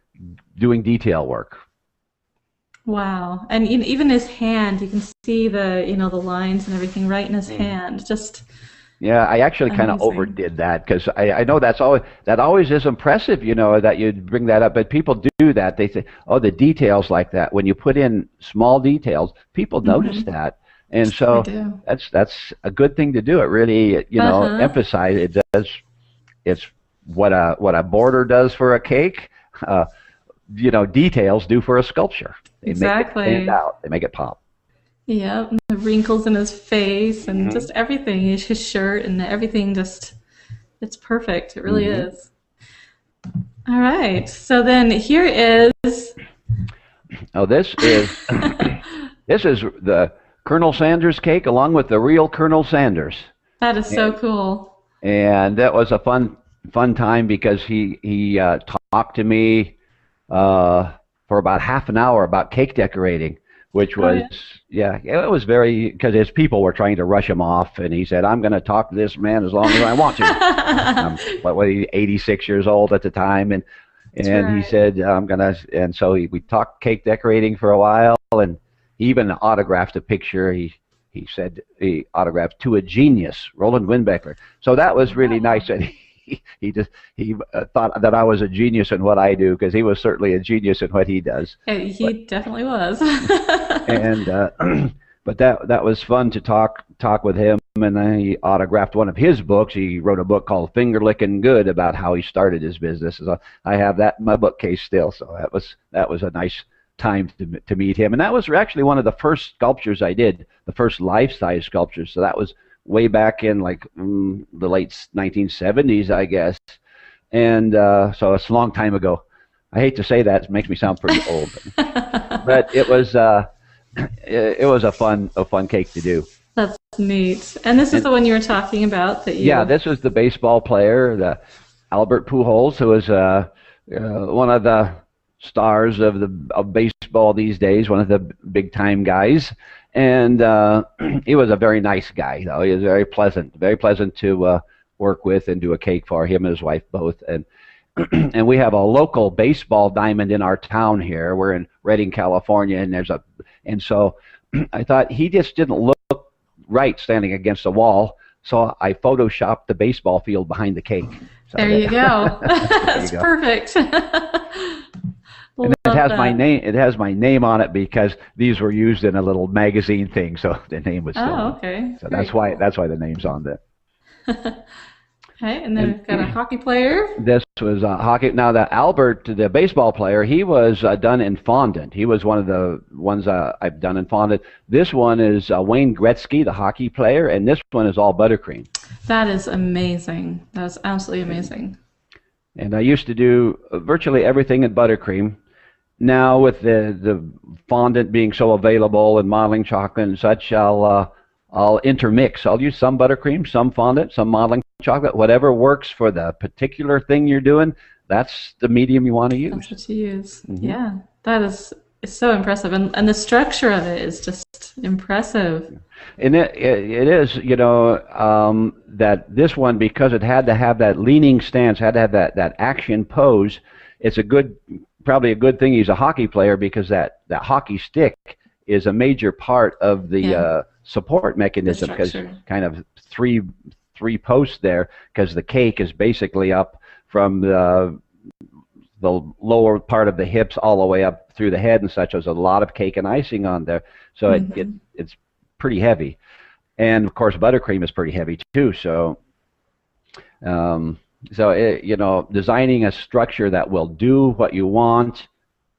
S2: doing detail work.
S1: Wow. And even his hand, you can see the lines and everything right in his hand. Just
S2: Yeah, I actually kind of
S1: amazing.
S2: overdid that because I know that always is impressive, that you bring that up. But people do that. They say, "Oh, the details like that." When you put in small details, people notice
S1: Hmm.
S2: that, and
S1: I
S2: so
S1: do.
S2: that's a good thing to do. It really,
S1: Uh-huh.
S2: emphasize it does. It's what a border does for a cake. Uh, details do for a sculpture. They make it stand
S1: Exactly.
S2: out. They make it pop.
S1: Yep, and the wrinkles in his face and just everything, his shirt and everything just, it's perfect. It really
S2: Mm-hmm.
S1: is. All right. So then here is,
S2: Oh, this is this is the Colonel Sanders cake along with the real Colonel Sanders.
S1: that is so
S2: And
S1: cool.
S2: and that was a fun time because he talked to me for about half an hour about cake decorating, which
S1: Oh
S2: was
S1: yeah.
S2: yeah, it was very because his people were trying to rush him off, and he said, "I'm going to talk to this man as long as I want to." What was he, 86 years old at the time,
S1: That's
S2: and he
S1: right.
S2: said, "I'm gonna," and so we talked cake decorating for a while, and he even autographed a picture. He said he autographed to a genius, Roland Winbeckler. So that was really
S1: Wow.
S2: nice, and he thought that I was a genius in what I do because he was certainly a genius in what he does.
S1: He
S2: But
S1: definitely was.
S2: and but that was fun to talk with him, and then he autographed one of his books. He wrote a book called Finger Lickin' Good about how he started his business. So I have that in my bookcase still. So that was a nice time to meet him, and that was actually one of the first sculptures I did, the first life-size sculptures. So that was way back in like the late 1970s, I guess. And so it's a long time ago. I hate to say that; it makes me sound pretty old, but it was a fun cake to do.
S1: That's neat. And this is
S2: And
S1: the one you were talking about that
S2: yeah,
S1: you.
S2: this was the baseball player, the Albert Pujols, who was one of the stars of baseball these days, one of the big time guys. And he was a very nice guy, though. He was very pleasant to work with and do a cake for him and his wife both. And and we have a local baseball diamond in our town here. We're in Redding, California, and and so I thought he just didn't look right standing against the wall, so I photoshopped the baseball field behind the cake. So
S1: There you go.
S2: there you
S1: That's
S2: go.
S1: perfect.
S2: And it
S1: Love
S2: has my
S1: that.
S2: name. It has my name on it because these were used in a little magazine thing, so the name was still
S1: Oh,
S2: on.
S1: okay.
S2: So
S1: Very cool.
S2: that's why the name's on there.
S1: Okay, and then
S2: And
S1: we've got a hockey player.
S2: this was hockey. Now, the Albert, the baseball player, he was done in fondant. He was one of the ones I've done in fondant. This one is Wayne Gretzky, the hockey player, and this one is all buttercream.
S1: That is amazing. That's absolutely amazing.
S2: And I used to do virtually everything in buttercream. Now, with the fondant being so available and modeling chocolate and such, I'll intermix. I'll use some buttercream, some fondant, some modeling chocolate, whatever works for the particular thing you're doing. That's the medium you want to
S1: That's
S2: use.
S1: what you use.
S2: Hmm.
S1: Yeah, that is so impressive, and the structure of it is just impressive.
S2: And it is, that this one, because it had to have that leaning stance, had to have that action pose. It's probably a good thing he's a hockey player because that hockey stick is a major part of the
S1: Yeah,
S2: support
S1: the
S2: mechanism because
S1: structure.
S2: kind of three posts there because the cake is basically up from the lower part of the hips all the way up through the head and such. There's a lot of cake and icing on there, so
S1: Hmm.
S2: it's pretty heavy. And of course, buttercream is pretty heavy too. Um, designing a structure that will do what you want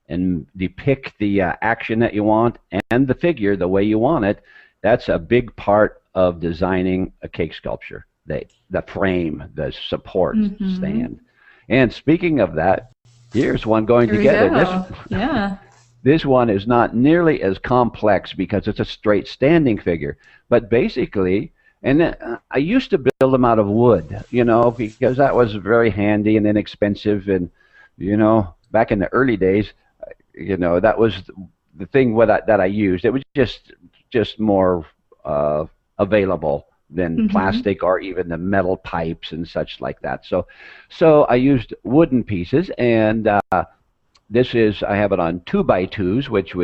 S2: and depict the action that you want and the figure the way you want it. That's a big part of designing a cake sculpture. The frame, the support
S1: Hmm.
S2: stand. And speaking of that, here's one going
S1: Here we
S2: together.
S1: go. Yeah.
S2: This one is not nearly as complex because it's a straight standing figure. But basically, and I used to build them out of wood, because that was very handy and inexpensive. And, back in the early days, that was the thing that I used. It was just more available than
S1: Hmm.
S2: plastic or even the metal pipes and such like that. So I used wooden pieces, and I have it on 2x2s, which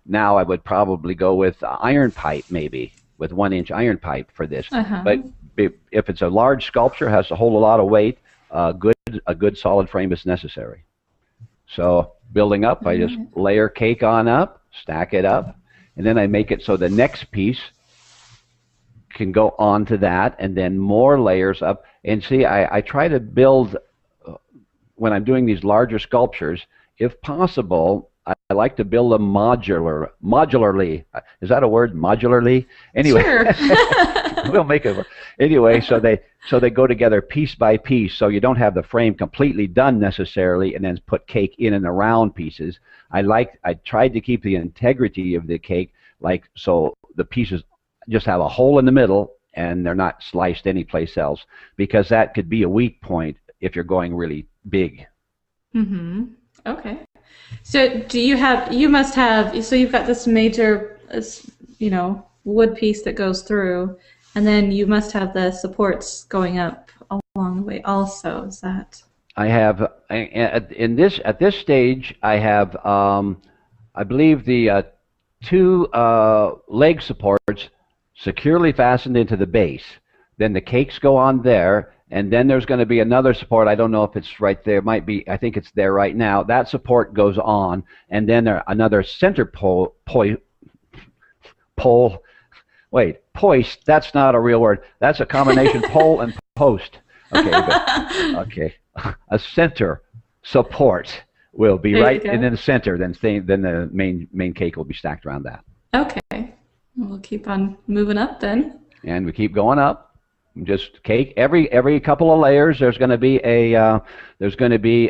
S2: now I would probably go with iron pipe, maybe with 1-inch iron pipe for this.
S1: Uh-huh.
S2: But if it's a large sculpture, has to hold a lot of weight, a good solid frame is necessary. So building up,
S1: All
S2: I just
S1: right.
S2: layer cake on up, stack it up, and then I make it so the next piece can go onto that, and then more layers up. And see, I try to build when I'm doing these larger sculptures, if possible, I like to build them modularly. Is that a word? Modularly? Anyway,
S1: Sure.
S2: we'll make it. Anyway, so they go together piece by piece. So you don't have the frame completely done necessarily, and then put cake in and around pieces. I tried to keep the integrity of the cake, like so the pieces just have a hole in the middle and they're not sliced anyplace else, because that could be a weak point if you're going really big.
S1: Mm-hmm. Okay. So you must have, so you've got this major, wood piece that goes through, and then you must have the supports going up along the way also. Is that?
S2: I have at this stage I have I believe the two leg supports securely fastened into the base. Then the cakes go on there, and then there's going to be another support. I don't know if it's right there. It might be. I think it's there right now. That support goes on, and then another center poist. That's not a real word. That's a combination pole and post. Okay, good. Okay. A center support will be right in the center. Then the main cake will be stacked around that.
S1: Okay. We'll keep on moving up then.
S2: And we keep going up. Just cake every couple of layers. There's going to be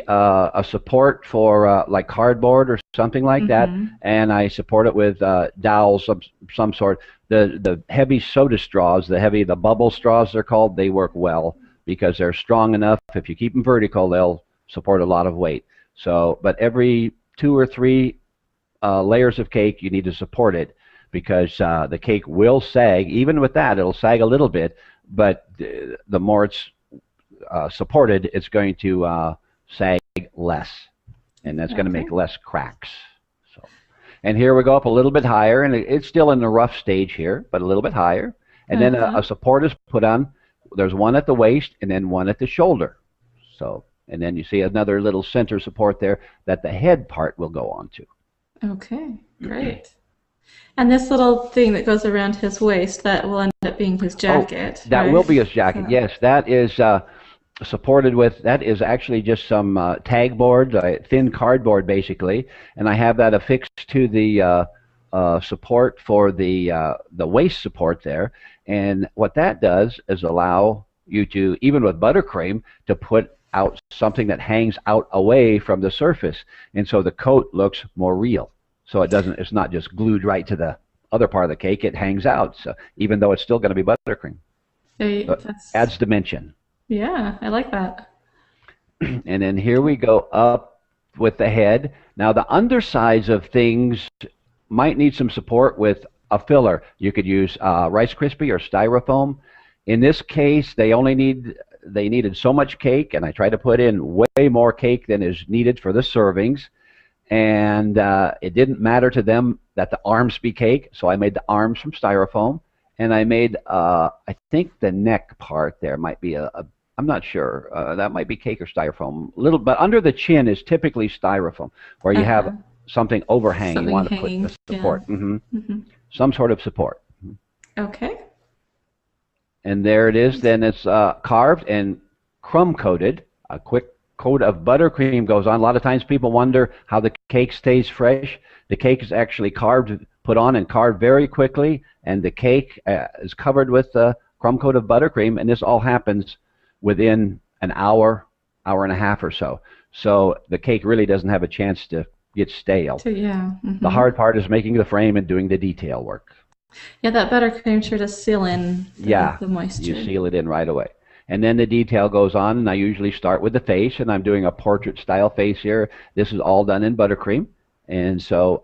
S2: a support for like cardboard or something like that, and I support it with dowels of some sort. The heavy soda straws, the bubble straws they're called, they work well because they're strong enough. If you keep them vertical, they'll support a lot of weight. So, but every 2 or 3 layers of cake, you need to support it, because the cake will sag. Even with that, it'll sag a little bit, but the more it's supported, it's going to sag less, and that's going to make less cracks. So, and here we go up a little bit higher, and it's still in the rough stage here, but a little bit higher. And then a support is put on. There's one at the waist and then one at the shoulder. So, and then you see another little center support there that the head part will go onto.
S1: Okay, great. And this little thing that goes around his waist, that will end up being his jacket.
S2: Oh, that will be his jacket, yes. That is supported with, that is actually just some tag board, thin cardboard basically, and I have that affixed to the support for the waist support there. And what that does is allow you to, even with buttercream, to put out something that hangs out away from the surface, and so the coat looks more real. So it's not just glued right to the other part of the cake. It hangs out, so even though it's still going to be buttercream. So adds dimension.
S1: Yeah, I like that.
S2: And then here we go up with the head. Now the undersides of things might need some support with a filler. You could use Rice Krispie or Styrofoam. In this case, they needed so much cake, and I tried to put in way more cake than is needed for the servings. And it didn't matter to them that the arms be cake, so I made the arms from Styrofoam, and I made I think the neck part there might be I'm not sure, that might be cake or Styrofoam, little, but under the chin is typically Styrofoam, where you have something overhanging.
S1: Something
S2: you want
S1: hanging,
S2: to put the support, some sort of support.
S1: Okay.
S2: And there it is. Then it's carved and crumb coated. A quick coat of buttercream goes on. A lot of times people wonder how the cake stays fresh. The cake is actually put on and carved very quickly, and the cake is covered with a crumb coat of buttercream, and this all happens within an hour, hour and a half or so. So the cake really doesn't have a chance to get stale. The hard part is making the frame and doing the detail work.
S1: Yeah, that buttercream sure does seal in the moisture.
S2: You seal it in right away. And then the detail goes on, and I usually start with the face, and I'm doing a portrait style face here. This is all done in buttercream. And so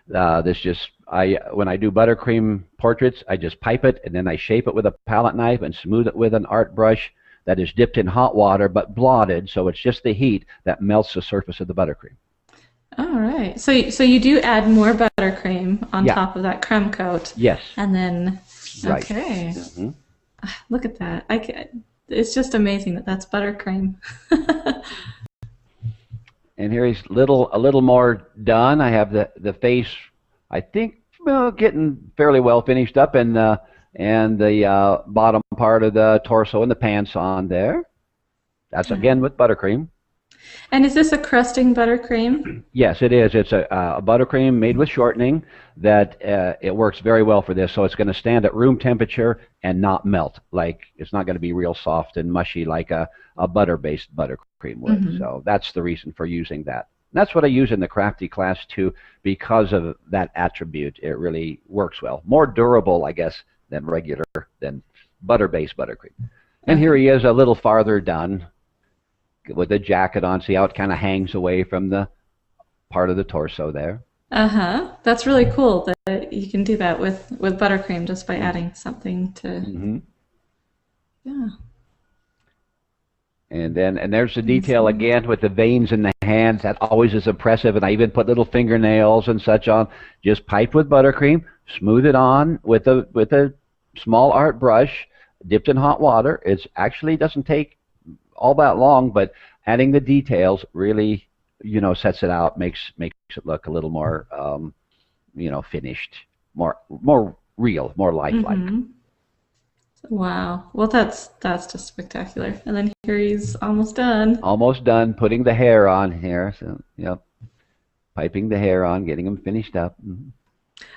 S2: when I do buttercream portraits, I just pipe it, and then I shape it with a palette knife and smooth it with an art brush that is dipped in hot water but blotted, so it's just the heat that melts the surface of the buttercream.
S1: All right. So you do add more buttercream on top of that crumb coat.
S2: Yes.
S1: And then,
S2: okay.
S1: Look at that. It's just amazing that that's buttercream.
S2: And here he's a little more done. I have the face, I think, getting fairly well finished up, and the bottom part of the torso and the pants on there. That's again with buttercream.
S1: And is this a crusting buttercream?
S2: Yes, it is. It's a buttercream made with shortening that it works very well for this. So it's going to stand at room temperature and not melt. Like it's not going to be real soft and mushy like a butter-based buttercream would.
S1: Mm-hmm.
S2: So that's the reason for using that. And that's what I use in the crafty class too, because of that attribute. It really works well. More durable, I guess, than butter-based buttercream. And here he is a little farther done with the jacket on. See how it kind of hangs away from the part of the torso there.
S1: That's really cool that you can do that with buttercream just by adding something to.
S2: Mm-hmm.
S1: Yeah.
S2: And there's the detail again with the veins in the hands. That always is impressive. And I even put little fingernails and such on. Just piped with buttercream, smooth it on with a small art brush, dipped in hot water. It actually doesn't take all that long, but adding the details really, sets it out, makes it look a little more, finished, more real, more lifelike.
S1: Mm-hmm. Wow. Well, that's just spectacular. And then here he's almost done.
S2: Almost done putting the hair on here. So, yep, piping the hair on, getting him finished up. Mm-hmm.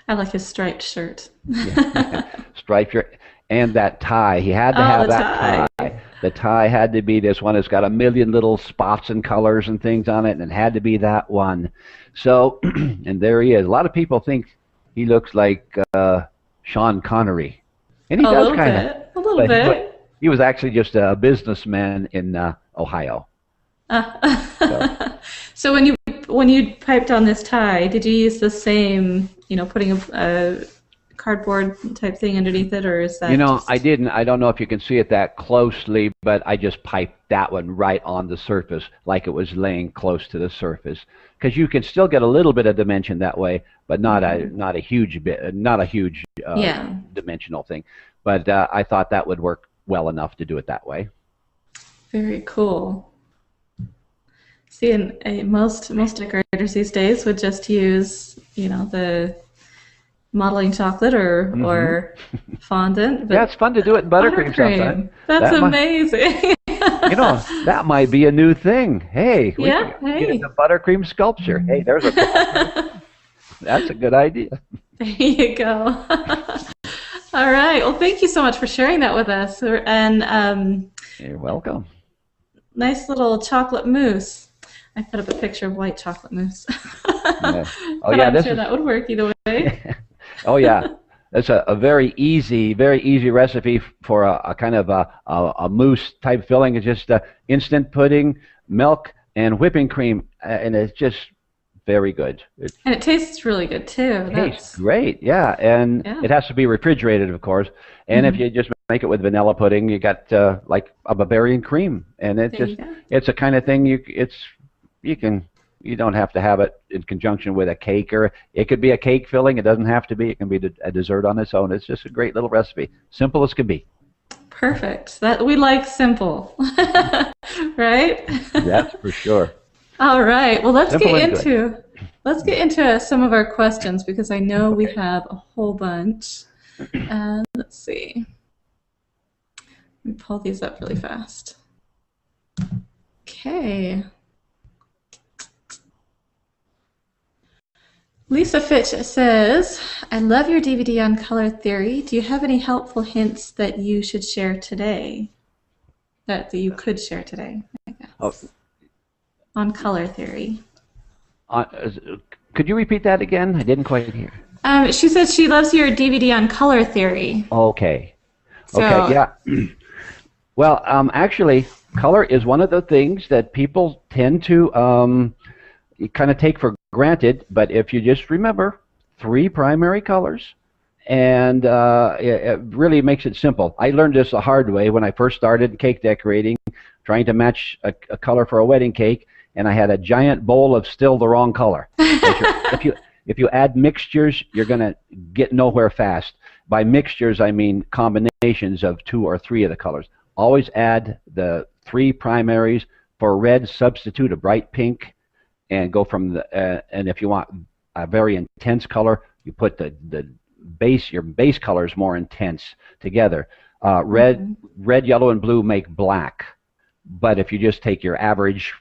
S1: I like his striped shirt.
S2: Striped shirt. And that tie. He had to have that tie. The tie had to be this one. It's got a million little spots and colors and things on it, and it had to be that one. So, and there he is. A lot of people think he looks like Sean Connery. And he does kind of.
S1: A little bit.
S2: He was actually just a businessman in Ohio.
S1: So when you piped on this tie, did you use the same, putting a cardboard type thing underneath it, or is that
S2: I didn't. I don't know if you can see it that closely, but I just piped that one right on the surface like it was laying close to the surface, because you can still get a little bit of dimension that way, but not a huge dimensional thing. But I thought that would work well enough to do it that way.
S1: Very cool. See, and most decorators these days would just use the modeling chocolate or fondant. But
S2: yeah, it's fun to do it in buttercream sometimes.
S1: That's amazing.
S2: That might be a new thing. Hey, we can get into buttercream sculpture. Hey, there's that's a good idea.
S1: There you go. All right. Well, thank you so much for sharing that with us. And
S2: you're welcome.
S1: Nice little chocolate mousse. I put up a picture of white chocolate mousse.
S2: Yeah. Oh,
S1: but I'm sure that would work either way.
S2: Oh yeah, that's a very easy recipe for a kind of a mousse type filling. It's just instant pudding, milk, and whipping cream, and it's just very good.
S1: And it tastes really good too.
S2: It tastes great, yeah. And it has to be refrigerated, of course. And if you just make it with vanilla pudding, you got like a Bavarian cream, and it's a kind of thing you don't have to have it in conjunction with a cake, or it could be a cake filling. It doesn't have to be. It can be a dessert on its own. It's just a great little recipe. Simple as can be.
S1: Perfect. That we like simple. Right?
S2: That's for sure.
S1: All right. Well, let's get into some of our questions, because I know we have a whole bunch. Let's see. Let me pull these up really fast. Okay. Lisa Fitch says, I love your DVD on color theory. Do you have any helpful hints that you should share today? That you could share today, I guess. On color theory.
S2: Could you repeat that again? I didn't quite hear.
S1: She says she loves your DVD on color theory.
S2: Okay. Okay, yeah. Well, actually, color is one of the things that people tend to kind of take for granted, but if you just remember 3 primary colors, and it really makes it simple. I learned this the hard way when I first started cake decorating, trying to match a color for a wedding cake, and I had a giant bowl of still the wrong color. If you add mixtures, you're going to get nowhere fast. By mixtures, I mean combinations of 2 or 3 of the colors. Always add the 3 primaries. For red, substitute a bright pink, and go from the. And if you want a very intense color, you put your base colors more intense together. Red, yellow, and blue make black. But if you just take your average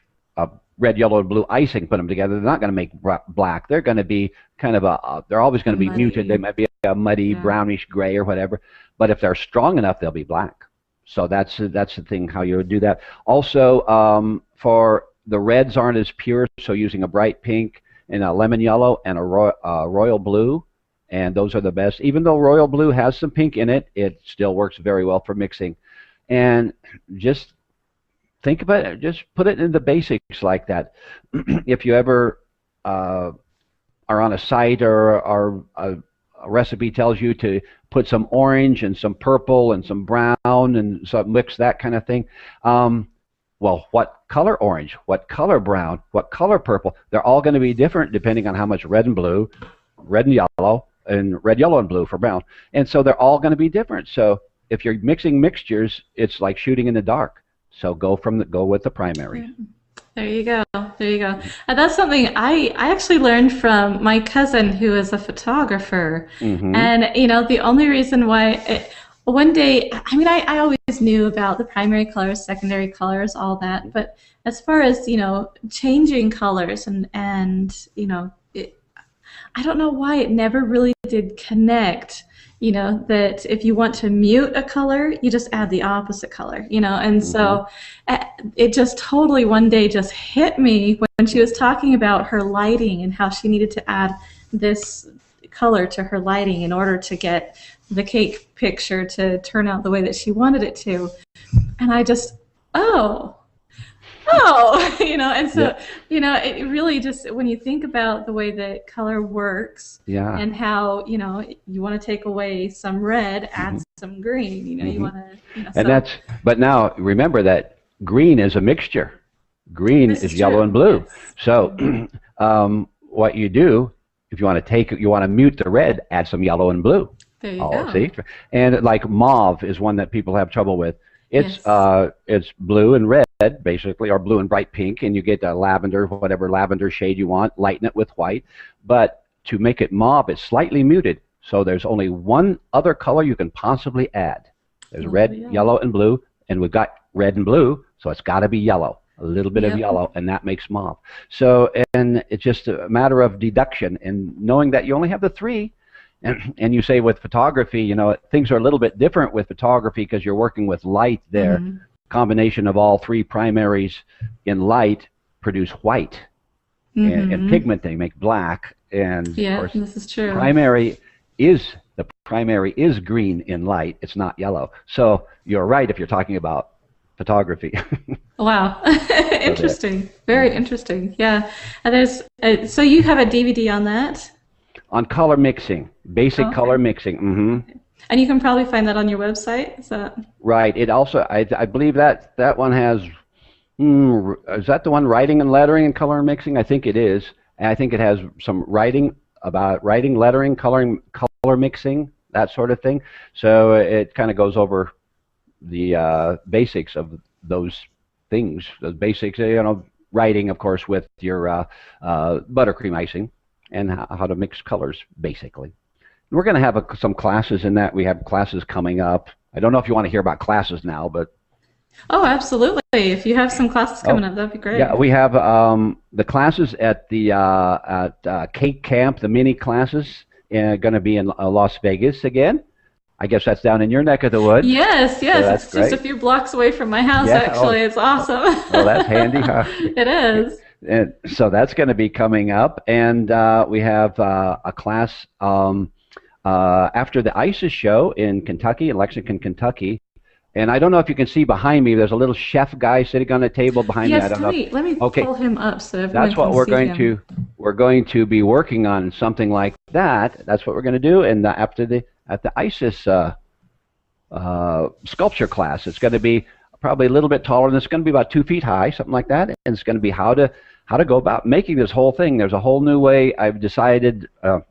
S2: red, yellow, and blue icing, put them together, they're not going to make black. They're going to be kind of they're always going to be muted. They might be a muddy, brownish gray or whatever. But if they're strong enough, they'll be black. So that's the thing, how you would do that. Also, for the reds aren't as pure, so using a bright pink and a lemon yellow and a royal blue, and those are the best. Even though royal blue has some pink in it, it still works very well for mixing. And just think about it. Just put it in the basics like that. If you ever are on a site or a recipe tells you to put some orange and some purple and some brown and so mix that kind of thing. Well, what color orange? What color brown? What color purple? They're all going to be different depending on how much red and blue, red and yellow, and red, yellow, and blue for brown. And so they're all going to be different. So if you're mixing mixtures, it's like shooting in the dark. So go with the primary.
S1: There you go. There you go. And that's something I actually learned from my cousin who is a photographer. And, you know, the only reason why one day, I mean, I always knew about the primary colors, secondary colors, all that. But as far as, you know, changing colors and you know, I don't know why it never really did connect. You know, that if you want to mute a color, you just add the opposite color, you know, and so it just totally one day just hit me when she was talking about her lighting and how she needed to add this color to her lighting in order to get the cake picture to turn out the way that she wanted it to. And I just, you know, and so, you know, it really just, when you think about the way that color works and how, you know, you want to take away some red, add some green, you know, you want to, you know,
S2: and but now remember that green is a mixture. Green is yellow and blue. So what you do, if you want to mute the red, add some yellow and blue.
S1: There you go.
S2: See? And like mauve is one that people have trouble with. It's blue and red, basically, or blue and bright pink, and you get a lavender, whatever lavender shade you want, lighten it with white. But to make it mauve, it's slightly muted. So there's only one other color you can possibly add. There's red, yellow, and blue, and we've got red and blue, so it's got to be yellow. A little bit of yellow, and that makes mauve. So, and it's just a matter of deduction and knowing that you only have the three. And you say with photography, you know, things are a little bit different with photography because you're working with light there. Combination of all three primaries in light produce white. And pigment, they make black. And of course,
S1: this is true.
S2: The primary is green in light. It's not yellow. So you're right if you're talking about photography.
S1: Wow. Interesting. Very interesting. Yeah. And there's so you have a DVD on that?
S2: On color mixing, basic color mixing.
S1: And you can probably find that on your website. Is that
S2: right? It also, I believe that one has. Is that the one, writing and lettering and color mixing? I think it is. And I think it has some writing about writing, lettering, coloring, color mixing, that sort of thing. So it kind of goes over the basics of those things. The basics, you know, writing, of course, with your buttercream icing. And how to mix colors, basically. We're going to have some classes in that. We have classes coming up. I don't know if you want to hear about classes now, but...
S1: Oh, absolutely. If you have some classes coming up, that'd be great.
S2: Yeah, we have the classes at the Cake Camp, the mini classes, going to be in Las Vegas again. I guess that's down in your neck of the woods.
S1: Yes,
S2: So
S1: it's just a few blocks away from my house, actually. It's awesome.
S2: Oh, that's handy, huh?
S1: It is.
S2: And so that's going to be coming up, and we have a class after the ISIS show in Kentucky, in Lexington, Kentucky. And I don't know if you can see behind me. There's a little chef guy sitting on a table behind me. I don't know.
S1: Let me pull him up so everyone
S2: That's what
S1: can
S2: we're
S1: see
S2: going
S1: him.
S2: to. We're going to be working on something like that. That's what we're going to do. And at the ISIS sculpture class, it's going to be probably a little bit taller than it's going to be about 2 feet high, something like that. And it's going to be how to go about making this whole thing. There's a whole new way. I've decided I'm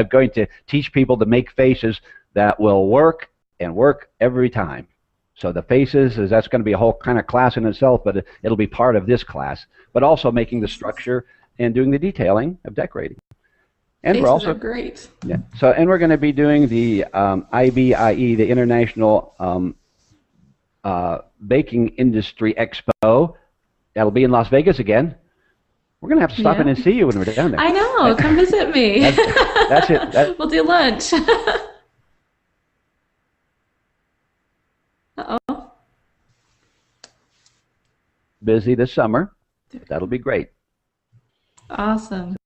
S2: going to teach people to make faces that will work and work every time. So the faces, that's going to be a whole kind of class in itself, but it'll be part of this class. But also making the structure and doing the detailing of decorating. And
S1: faces
S2: we're also
S1: are great.
S2: Yeah. So and we're going to be doing the IBIE, the International Baking Industry Expo. that'll be in Las Vegas again. We're going to have to stop in and see you when we're down there.
S1: I know. Come visit me.
S2: That's it.
S1: We'll do lunch. Uh-oh.
S2: Busy this summer. That'll be great.
S1: Awesome.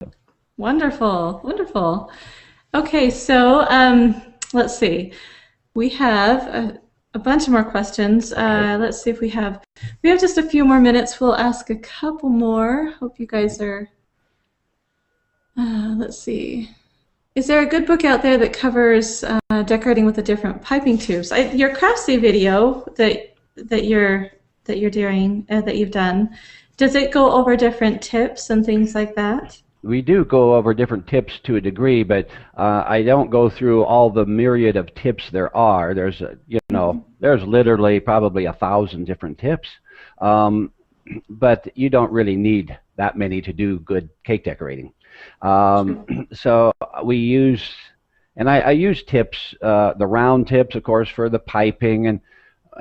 S1: Wonderful. Wonderful. Okay, so let's see. We have a bunch of more questions. Let's see if we have just a few more minutes. We'll ask a couple more. Hope you guys are, let's see. Is there a good book out there that covers decorating with the different piping tubes? Your Craftsy video that you're doing, that you've done, does it go over different tips and things like that?
S2: We do go over different tips to a degree, but I don't go through all the myriad of tips there are. There's, there's literally probably 1,000 different tips, but you don't really need that many to do good cake decorating. So we use, and I use tips, the round tips, of course, for the piping, and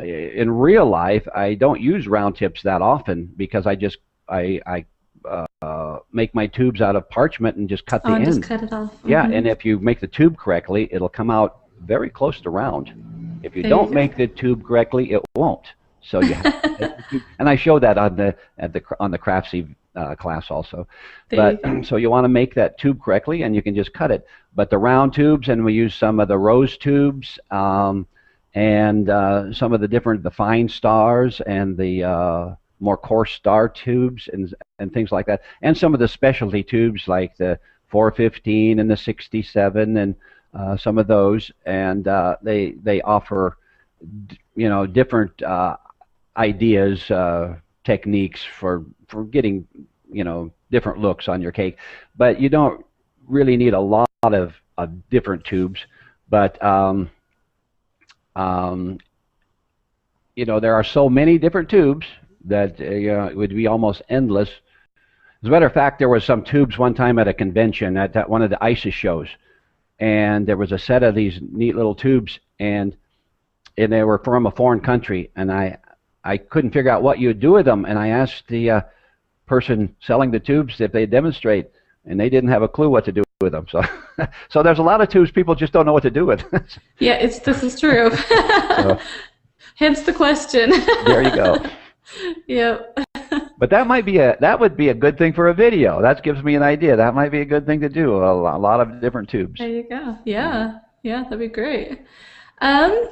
S2: in real life, I don't use round tips that often because I make my tubes out of parchment and just cut the end.
S1: Just cut it off.
S2: Yeah, and if you make the tube correctly, it'll come out very close to round. If you don't make the tube correctly, it won't. So you have to make the tube, and I show that on the Craftsy class also. But so you want to make that tube correctly, and you can just cut it. But the round tubes, and we use some of the rose tubes, and some of the fine stars, and the more coarse star tubes, and things like that, and some of the specialty tubes like the 415 and the 67, and some of those, and they offer different ideas, techniques for getting different looks on your cake. But you don't really need a lot of different tubes, but there are so many different tubes that it would be almost endless. As a matter of fact, there was some tubes one time at a convention at one of the ISIS shows, and there was a set of these neat little tubes, and they were from a foreign country, and I couldn't figure out what you would do with them, and I asked the person selling the tubes if they'd demonstrate, and they didn't have a clue what to do with them. So, so there's a lot of tubes people just don't know what to do with.
S1: Yeah, this is true.
S2: So,
S1: hence the question.
S2: There you go.
S1: Yep.
S2: But that would be a good thing for a video. That gives me an idea. That might be a good thing to do. A lot of different tubes.
S1: There you go. Yeah, that'd be great. I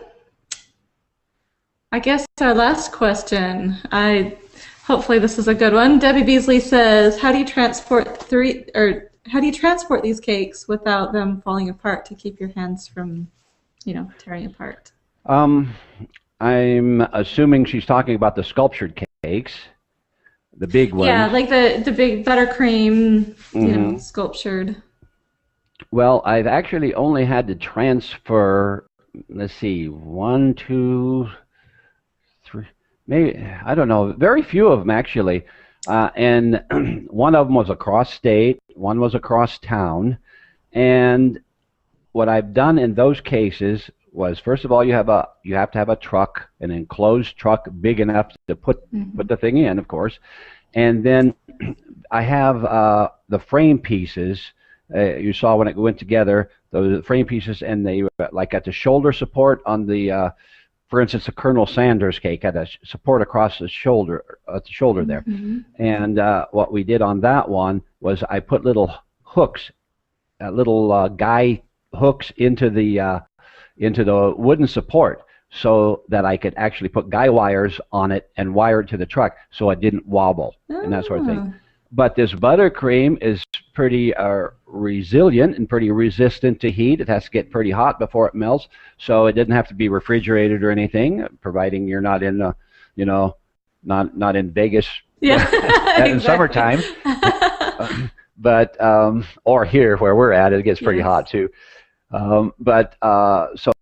S1: guess our last question. Hopefully this is a good one. Debbie Beasley says, "How do you transport these cakes without them falling apart to keep your hands from, tearing apart?"
S2: I'm assuming she's talking about the sculptured cakes, the big ones.
S1: Yeah, like the big buttercream, sculptured.
S2: Well, I've actually only had to transfer, let's see, 1, 2, 3, maybe, I don't know, very few of them actually. And one of them was across state, one was across town. And what I've done in those cases was, first of all, you have to have a truck, an enclosed truck big enough to put the thing in, of course, and then I have the frame pieces. You saw when it went together, those frame pieces, and they like at the shoulder support on the, for instance, the Colonel Sanders cake had a support across the shoulder, at the shoulder there, and what we did on that one was I put little hooks, little guy hooks into the wooden support, so that I could actually put guy wires on it and wire it to the truck so it didn't wobble and that sort of thing. But this buttercream is pretty resilient and pretty resistant to heat. It has to get pretty hot before it melts, so it didn't have to be refrigerated or anything, providing you're not in not in Vegas in summertime. But or here where we're at, it gets pretty hot too. So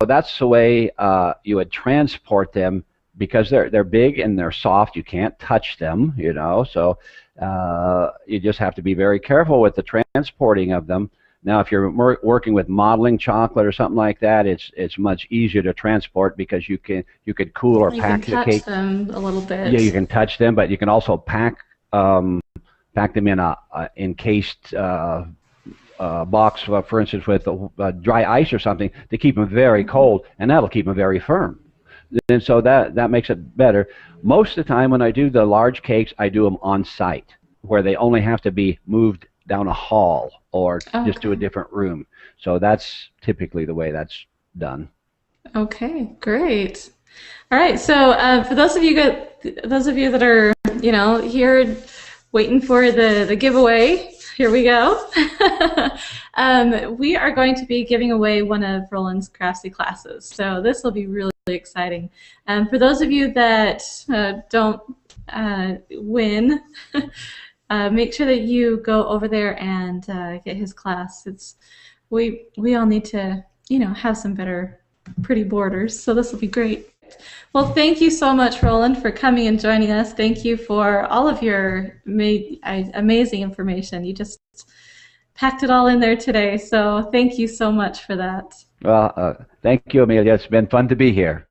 S2: that's the way you would transport them, because they're big and they're soft. You can't touch them, so you just have to be very careful with the transporting of them. Now, if you're working with modeling chocolate or something like that, it's much easier to transport, because you could cool or pack the cake.
S1: You can touch them a little bit.
S2: Yeah, you can touch them, but you can also pack pack them in a encased box, for instance, with dry ice or something, to keep them very cold, and that'll keep them very firm. And so that makes it better. Most of the time when I do the large cakes, I do them on site, where they only have to be moved down a hall or just to a different room. So that's typically the way that's done.
S1: Okay, great. All right, so for those of you that are, here waiting for the giveaway, here we go. We are going to be giving away one of Roland's Craftsy classes, so this will be really exciting. For those of you that don't win, make sure that you go over there and get his class. We all need to, have some better pretty borders, so this will be great. Well, thank you so much, Roland, for coming and joining us. Thank you for all of your amazing information. You just packed it all in there today, so thank you so much for that.
S2: Well, thank you, Amelia. It's been fun to be here.